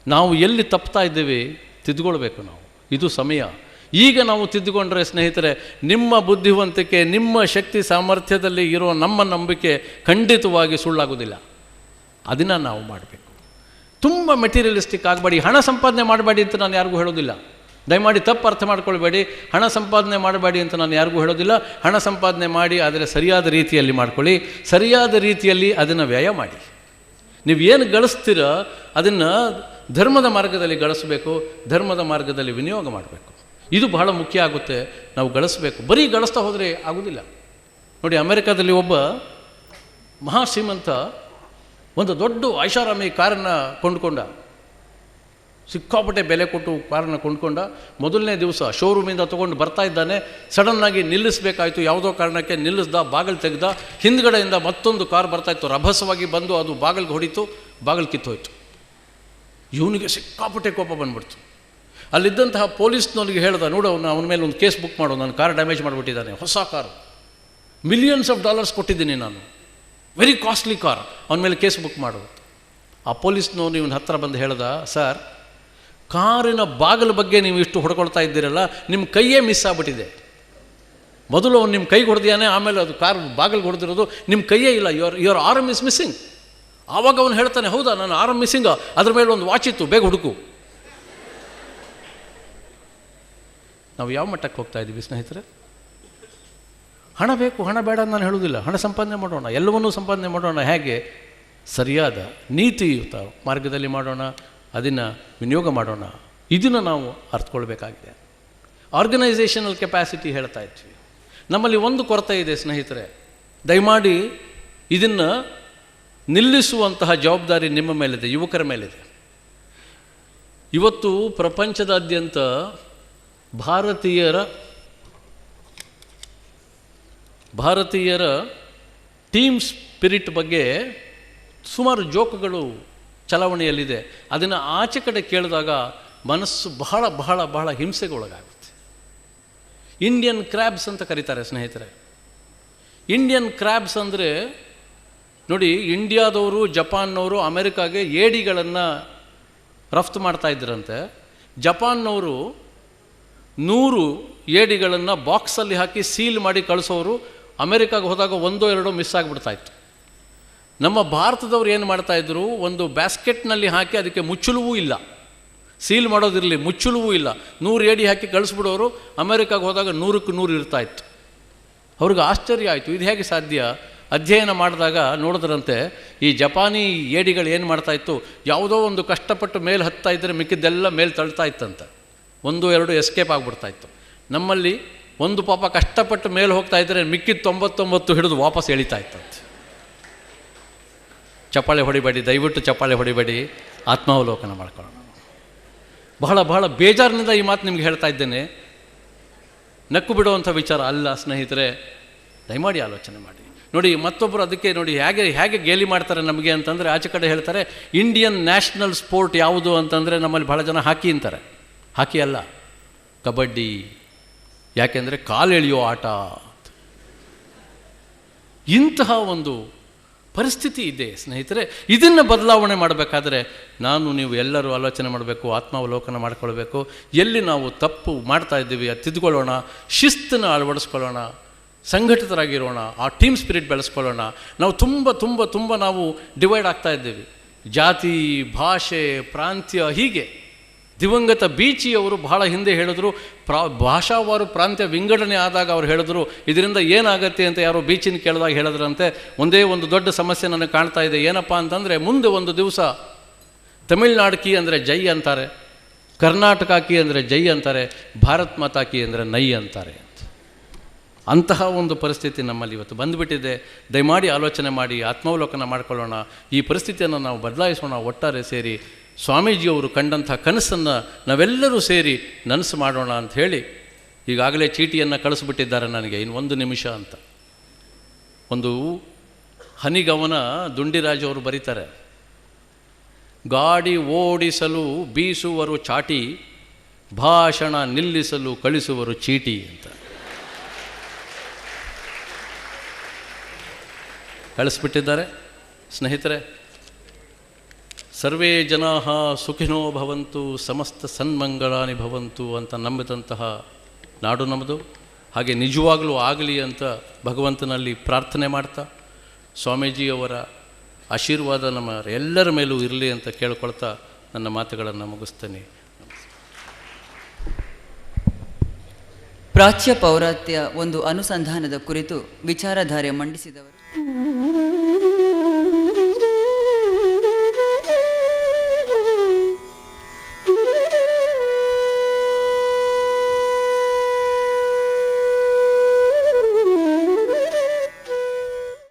ನಾವು ಎಲ್ಲಿ ತಪ್ತಾ ಇದ್ದೇವೆ ತಿದ್ಕೊಳ್ಬೇಕು. ನಾವು ಇದು ಸಮಯ. ಈಗ ನಾವು ತಿದ್ದುಕೊಂಡ್ರೆ ಸ್ನೇಹಿತರೆ, ನಿಮ್ಮ ಬುದ್ಧಿವಂತಿಕೆ, ನಿಮ್ಮ ಶಕ್ತಿ ಸಾಮರ್ಥ್ಯದಲ್ಲಿ ಇರೋ ನಮ್ಮ ನಂಬಿಕೆ ಖಂಡಿತವಾಗಿ ಸುಳ್ಳಾಗೋದಿಲ್ಲ. ಅದನ್ನು ನಾವು ಮಾಡಬೇಕು. ತುಂಬ ಮೆಟೀರಿಯಲಿಸ್ಟಿಕ್ ಆಗಬೇಡಿ. ಹಣ ಸಂಪಾದನೆ ಮಾಡಬೇಡಿ ಅಂತ ನಾನು ಯಾರಿಗೂ ಹೇಳೋದಿಲ್ಲ. ದಯಮಾಡಿ ತಪ್ಪು ಅರ್ಥ ಮಾಡ್ಕೊಳ್ಬೇಡಿ. ಹಣ ಸಂಪಾದನೆ ಮಾಡಬೇಡಿ ಅಂತ ನಾನು ಯಾರಿಗೂ ಹೇಳೋದಿಲ್ಲ. ಹಣ ಸಂಪಾದನೆ ಮಾಡಿ, ಆದರೆ ಸರಿಯಾದ ರೀತಿಯಲ್ಲಿ ಮಾಡ್ಕೊಳ್ಳಿ. ಸರಿಯಾದ ರೀತಿಯಲ್ಲಿ ಅದನ್ನು ವ್ಯಯ ಮಾಡಿ. ನೀವು ಏನು ಗಳಿಸ್ತೀರ ಅದನ್ನು ಧರ್ಮದ ಮಾರ್ಗದಲ್ಲಿ ಗಳಿಸಬೇಕು, ಧರ್ಮದ ಮಾರ್ಗದಲ್ಲಿ ವಿನಿಯೋಗ ಮಾಡಬೇಕು. ಇದು ಬಹಳ ಮುಖ್ಯ ಆಗುತ್ತೆ. ನಾವು ಗಳಿಸಬೇಕು. ಬರೀ ಗಳಿಸ್ತಾ ಹೋದರೆ ಆಗೋದಿಲ್ಲ. ನೋಡಿ, ಅಮೆರಿಕಾದಲ್ಲಿ ಒಬ್ಬ ಮಹಾಶ್ರೀಮಂತ ಒಂದು ದೊಡ್ಡ ಐಷಾರಾಮಿ ಕಾರನ್ನು ಕೊಂಡುಕೊಂಡ. ಸಿಕ್ಕಾಪಟ್ಟೆ ಬೆಲೆ ಕೊಟ್ಟು ಕಾರನ್ನು ಕೊಂಡ್ಕೊಂಡ. ಮೊದಲನೇ ದಿವಸ ಶೋರೂಮಿಂದ ತೊಗೊಂಡು ಬರ್ತಾ ಇದ್ದಾನೆ. ಸಡನ್ನಾಗಿ ನಿಲ್ಲಿಸಬೇಕಾಯಿತು. ಯಾವುದೋ ಕಾರಣಕ್ಕೆ ನಿಲ್ಲಿಸ್ದ, ಬಾಗಿಲು ತೆಗೆದ. ಹಿಂದ್ಗಡೆಯಿಂದ ಮತ್ತೊಂದು ಕಾರ್ ಬರ್ತಾಯಿತ್ತು. ರಭಸವಾಗಿ ಬಂದು ಅದು ಬಾಗಿಲಿಗೆ ಹೊಡಿತು, ಬಾಗಿಲು ಕಿತ್ತೋಯ್ತು. ಇವನಿಗೆ ಸಿಕ್ಕಾಪಟ್ಟೆ ಕೋಪ ಬಂದ್ಬಿಡ್ತು. ಅಲ್ಲಿದ್ದಂತಹ ಪೊಲೀಸ್ನವನಿಗೆ ಹೇಳ್ದ, ನೋಡು ಅವನ ಮೇಲೆ ಒಂದು ಕೇಸ್ ಬುಕ್ ಮಾಡು, ನನ್ನ ಕಾರ್ ಡ್ಯಾಮೇಜ್ ಮಾಡಿಬಿಟ್ಟಿದ್ದಾನೆ, ಹೊಸ ಕಾರು, ಮಿಲಿಯನ್ಸ್ ಆಫ್ ಡಾಲರ್ಸ್ ಕೊಟ್ಟಿದ್ದೀನಿ ನಾನು, ವೆರಿ ಕಾಸ್ಟ್ಲಿ ಕಾರ್, ಅವನ ಮೇಲೆ ಕೇಸ್ ಬುಕ್ ಮಾಡು. ಆ ಪೊಲೀಸ್ನವನು ಇವನ ಹತ್ರ ಬಂದು ಹೇಳ್ದ, ಸರ್, ಕಾರಿನ ಬಾಗಿಲ ಬಗ್ಗೆ ನೀವು ಇಷ್ಟು ಹೊಡ್ಕೊಳ್ತಾ ಇದ್ದೀರಲ್ಲ, ನಿಮ್ಮ ಕೈಯೇ ಮಿಸ್ ಆಗಿಬಿಟ್ಟಿದೆ. ಮೊದಲು ಅವನು ನಿಮ್ಮ ಕೈಗೆ ಹೊಡೆದಿಯಾನೆ, ಆಮೇಲೆ ಅದು ಕಾರ್ ಬಾಗಿಲಿಗೆ ಹೊಡೆದಿರೋದು ನಿಮ್ಮ ಕೈಯೇ ಇಲ್ಲ, ಯುವರ್ ಆರ್ಮ್ ಇಸ್ ಮಿಸ್ಸಿಂಗ್. ಆವಾಗ ಅವನು ಹೇಳ್ತಾನೆ, ಹೌದಾ, ನನ್ನ ಆರ್ಮ್ ಮಿಸ್ಸಿಂಗ, ಅದ್ರ ಮೇಲೆ ಒಂದು ವಾಚ್ ಇತ್ತು, ಬೇಗ ಹುಡುಕು. ನಾವು ಯಾವ ಮಟ್ಟಕ್ಕೆ ಹೋಗ್ತಾ ಇದ್ದೀವಿ ಸ್ನೇಹಿತರೆ? ಹಣ ಬೇಕು, ಹಣ ಬೇಡ ಅಂತ ನಾನು ಹೇಳೋದಿಲ್ಲ. ಹಣ ಸಂಪಾದನೆ ಮಾಡೋಣ, ಎಲ್ಲವನ್ನೂ ಸಂಪಾದನೆ ಮಾಡೋಣ. ಹೇಗೆ? ಸರಿಯಾದ ನೀತಿಯುತ ಮಾರ್ಗದಲ್ಲಿ ಮಾಡೋಣ, ಅದನ್ನು ವಿನಿಯೋಗ ಮಾಡೋಣ. ಇದನ್ನು ನಾವು ಅರ್ಥಕೊಳ್ಬೇಕಾಗಿದೆ. ಆರ್ಗನೈಸೇಷನಲ್ ಕೆಪಾಸಿಟಿ ಹೇಳ್ತಾ ಇದ್ವಿ. ನಮ್ಮಲ್ಲಿ ಒಂದು ಕೊರತೆ ಇದೆ ಸ್ನೇಹಿತರೆ. ದಯಮಾಡಿ ಇದನ್ನು ನಿಲ್ಲಿಸುವಂತಹ ಜವಾಬ್ದಾರಿ ನಿಮ್ಮ ಮೇಲಿದೆ, ಯುವಕರ ಮೇಲಿದೆ. ಇವತ್ತು ಪ್ರಪಂಚದಾದ್ಯಂತ ಭಾರತೀಯರ ಟೀಮ್ ಸ್ಪಿರಿಟ್ ಬಗ್ಗೆ ಸುಮಾರು ಜೋಕುಗಳು ಚಲಾವಣೆಯಲ್ಲಿದೆ. ಅದನ್ನು ಆಚೆ ಕಡೆ ಕೇಳಿದಾಗ ಮನಸ್ಸು ಬಹಳ ಬಹಳ ಬಹಳ ಹಿಂಸೆಗೆ ಒಳಗಾಗುತ್ತೆ. ಇಂಡಿಯನ್ ಕ್ರ್ಯಾಬ್ಸ್ ಅಂತ ಕರೀತಾರೆ ಸ್ನೇಹಿತರೆ. ಇಂಡಿಯನ್ ಕ್ರ್ಯಾಬ್ಸ್ ಅಂದರೆ ನೋಡಿ, ಇಂಡಿಯಾದವರು, ಜಪಾನ್ನವರು ಅಮೆರಿಕಾಗೆ ಏಡಿಗಳನ್ನು ರಫ್ತು ಮಾಡ್ತಾ ಇದ್ರಂತೆ. ಜಪಾನ್ನವರು 100 ಏಡಿಗಳನ್ನು ಬಾಕ್ಸಲ್ಲಿ ಹಾಕಿ ಸೀಲ್ ಮಾಡಿ ಕಳಿಸೋರು. ಅಮೆರಿಕಾಗೆ ಹೋದಾಗ 1-2 ಮಿಸ್ ಆಗಿಬಿಡ್ತಾಯಿತ್ತು. ನಮ್ಮ ಭಾರತದವ್ರು ಏನು ಮಾಡ್ತಾಯಿದ್ರು, ಒಂದು ಬ್ಯಾಸ್ಕೆಟ್ನಲ್ಲಿ ಹಾಕಿ ಅದಕ್ಕೆ ಮುಚ್ಚುಲುವೂ ಇಲ್ಲ, ಸೀಲ್ ಮಾಡೋದಿರಲಿ, ಮುಚ್ಚುಲುವೂ ಇಲ್ಲ, 100 ಏಡಿ ಹಾಕಿ ಕಳಿಸ್ಬಿಡೋರು. ಅಮೆರಿಕಾಗೆ ಹೋದಾಗ 100ಕ್ಕೆ 100 ಇರ್ತಾಯಿತ್ತು. ಅವ್ರಿಗೆ ಆಶ್ಚರ್ಯ ಆಯಿತು, ಇದು ಹೇಗೆ ಸಾಧ್ಯ? ಅಧ್ಯಯನ ಮಾಡಿದಾಗ ನೋಡಿದ್ರಂತೆ, ಈ ಜಪಾನಿ ಏಡಿಗಳು ಏನು ಮಾಡ್ತಾಯಿತ್ತು, ಯಾವುದೋ ಒಂದು ಕಷ್ಟಪಟ್ಟು ಮೇಲೆ ಹತ್ತಾ ಇದ್ದರೆ ಮಿಕ್ಕಿದ್ದೆಲ್ಲ ಮೇಲೆ ತಳ್ತಾ ಇತ್ತಂತೆ. 1-2 ಎಸ್ಕೇಪ್ ಆಗಿಬಿಡ್ತಾಯಿತ್ತು. ನಮ್ಮಲ್ಲಿ ಒಂದು ಪಾಪ ಕಷ್ಟಪಟ್ಟು ಮೇಲೆ ಹೋಗ್ತಾ ಇದ್ದರೆ ಮಿಕ್ಕಿದ 99 ಹಿಡಿದು ವಾಪಸ್ ಎಳಿತಾ ಇತ್ತಂತೆ. ಚಪ್ಪಾಳೆ ಹೊಡಿಬೇಡಿ, ದಯವಿಟ್ಟು ಚಪ್ಪಾಳೆ ಹೊಡಿಬೇಡಿ, ಆತ್ಮಾವಲೋಕನ ಮಾಡ್ಕೊಳ್ಳೋಣ. ಬಹಳ ಬಹಳ ಬೇಜಾರಿನಿಂದ ಈ ಮಾತು ನಿಮ್ಗೆ ಹೇಳ್ತಾ ಇದ್ದೇನೆ. ನಕ್ಕು ಬಿಡುವಂಥ ವಿಚಾರ ಅಲ್ಲ ಸ್ನೇಹಿತರೆ, ದಯಮಾಡಿ ಆಲೋಚನೆ ಮಾಡಿ. ನೋಡಿ, ಮತ್ತೊಬ್ಬರು ಅದಕ್ಕೆ ನೋಡಿ ಹೇಗೆ ಗೇಲಿ ಮಾಡ್ತಾರೆ ನಮಗೆ ಅಂತಂದರೆ, ಆಚೆ ಕಡೆ ಹೇಳ್ತಾರೆ ಇಂಡಿಯನ್ ನ್ಯಾಷನಲ್ ಸ್ಪೋರ್ಟ್ ಯಾವುದು ಅಂತಂದರೆ ನಮ್ಮಲ್ಲಿ ಭಾಳ ಜನ ಹಾಕಿ ಅಂತಾರೆ. ಹಾಕಿ ಅಲ್ಲ, ಕಬಡ್ಡಿ. ಯಾಕೆಂದರೆ ಕಾಲೆಳೆಯೋ ಆಟ. ಇಂತಹ ಒಂದು ಪರಿಸ್ಥಿತಿ ಇದೆ ಸ್ನೇಹಿತರೆ. ಇದನ್ನು ಬದಲಾವಣೆ ಮಾಡಬೇಕಾದ್ರೆ ನೀವು ಎಲ್ಲರೂ ಆಲೋಚನೆ ಮಾಡಬೇಕು, ಆತ್ಮಾವಲೋಕನ ಮಾಡ್ಕೊಳ್ಬೇಕು. ಎಲ್ಲಿ ನಾವು ತಪ್ಪು ಮಾಡ್ತಾ ಇದ್ದೀವಿ ಅದು ತಿದ್ದುಕೊಳ್ಳೋಣ, ಶಿಸ್ತನ್ನು ಅಳವಡಿಸ್ಕೊಳ್ಳೋಣ, ಸಂಘಟಿತರಾಗಿರೋಣ, ಆ ಟೀಮ್ ಸ್ಪಿರಿಟ್ ಬೆಳೆಸ್ಕೊಳ್ಳೋಣ. ನಾವು ತುಂಬ ನಾವು ಡಿವೈಡ್ ಆಗ್ತಾ ಇದ್ದೀವಿ. ಜಾತಿ, ಭಾಷೆ, ಪ್ರಾಂತ್ಯ, ಹೀಗೆ. ದಿವಂಗತ ಬೀಚಿಯವರು ಬಹಳ ಹಿಂದೆ ಹೇಳಿದ್ರು, ಭಾಷಾವಾರು ಪ್ರಾಂತ್ಯ ವಿಂಗಡಣೆ ಆದಾಗ ಅವ್ರು ಹೇಳಿದ್ರು, ಇದರಿಂದ ಏನಾಗತ್ತೆ ಅಂತ ಯಾರೋ ಬೀಚಿನ ಕೇಳಿದಾಗ ಹೇಳಿದ್ರಂತೆ, ಒಂದೇ ಒಂದು ದೊಡ್ಡ ಸಮಸ್ಯೆ ನನಗೆ ಕಾಣ್ತಾ ಇದೆ. ಏನಪ್ಪ ಅಂತಂದರೆ, ಮುಂದೆ ಒಂದು ದಿವಸ ತಮಿಳ್ನಾಡು ಕೀ ಅಂದರೆ ಜೈ ಅಂತಾರೆ, ಕರ್ನಾಟಕ ಕೀ ಅಂದರೆ ಜೈ ಅಂತಾರೆ, ಭಾರತ್ ಮಾತಾ ಕೀ ಅಂದರೆ ನೈ ಅಂತಾರೆ ಅಂತ. ಅಂತಹ ಒಂದು ಪರಿಸ್ಥಿತಿ ನಮ್ಮಲ್ಲಿ ಇವತ್ತು ಬಂದುಬಿಟ್ಟಿದೆ. ದಯಮಾಡಿ ಆಲೋಚನೆ ಮಾಡಿ ಆತ್ಮಾವಲೋಕನ ಮಾಡಿಕೊಳ್ಳೋಣ. ಈ ಪರಿಸ್ಥಿತಿಯನ್ನು ನಾವು ಬದಲಾಯಿಸೋಣ. ಒಟ್ಟಾರೆ ಸೇರಿ ಸ್ವಾಮೀಜಿಯವರು ಕಂಡಂಥ ಕನಸನ್ನು ನಾವೆಲ್ಲರೂ ಸೇರಿ ನನಸು ಮಾಡೋಣ ಅಂತ ಹೇಳಿ, ಈಗಾಗಲೇ ಚೀಟಿಯನ್ನು ಕಳಿಸ್ಬಿಟ್ಟಿದ್ದಾರೆ ನನಗೆ, ಇನ್ನು 1 ನಿಮಿಷ ಅಂತ. ಒಂದು ಹನಿಗವನ ದುಂಡಿರಾಜ್ ಅವರು ಬರೀತಾರೆ, ಗಾಡಿ ಓಡಿಸಲು ಬೀಸುವರು ಚಾಟಿ, ಭಾಷಣ ನಿಲ್ಲಿಸಲು ಕಳಿಸುವರು ಚೀಟಿ ಅಂತ ಕಳಿಸ್ಬಿಟ್ಟಿದ್ದಾರೆ ಸ್ನೇಹಿತರೆ. ಸರ್ವೇ ಜನಾ ಸುಖಿನೋ ಭವಂತು, ಸಮಸ್ತ ಸನ್ಮಂಗಳಾನಿ ಭವಂತು ಅಂತ ನಂಬಿದಂತಹ ನಾಡು ನಮ್ಮದು. ಹಾಗೆ ನಿಜವಾಗಲೂ ಆಗಲಿ ಅಂತ ಭಗವಂತನಲ್ಲಿ ಪ್ರಾರ್ಥನೆ ಮಾಡ್ತಾ, ಸ್ವಾಮೀಜಿಯವರ ಆಶೀರ್ವಾದ ನಮ್ಮ ಎಲ್ಲರ ಮೇಲೂ ಇರಲಿ ಅಂತ ಕೇಳ್ಕೊಳ್ತಾ ನನ್ನ ಮಾತುಗಳನ್ನು ಮುಗಿಸ್ತೇನೆ. ಪ್ರಾಚ್ಯ ಪೌರಾತ್ಯ ಒಂದು ಅನುಸಂಧಾನದ ಕುರಿತು ವಿಚಾರಧಾರೆ ಮಂಡಿಸಿದವರು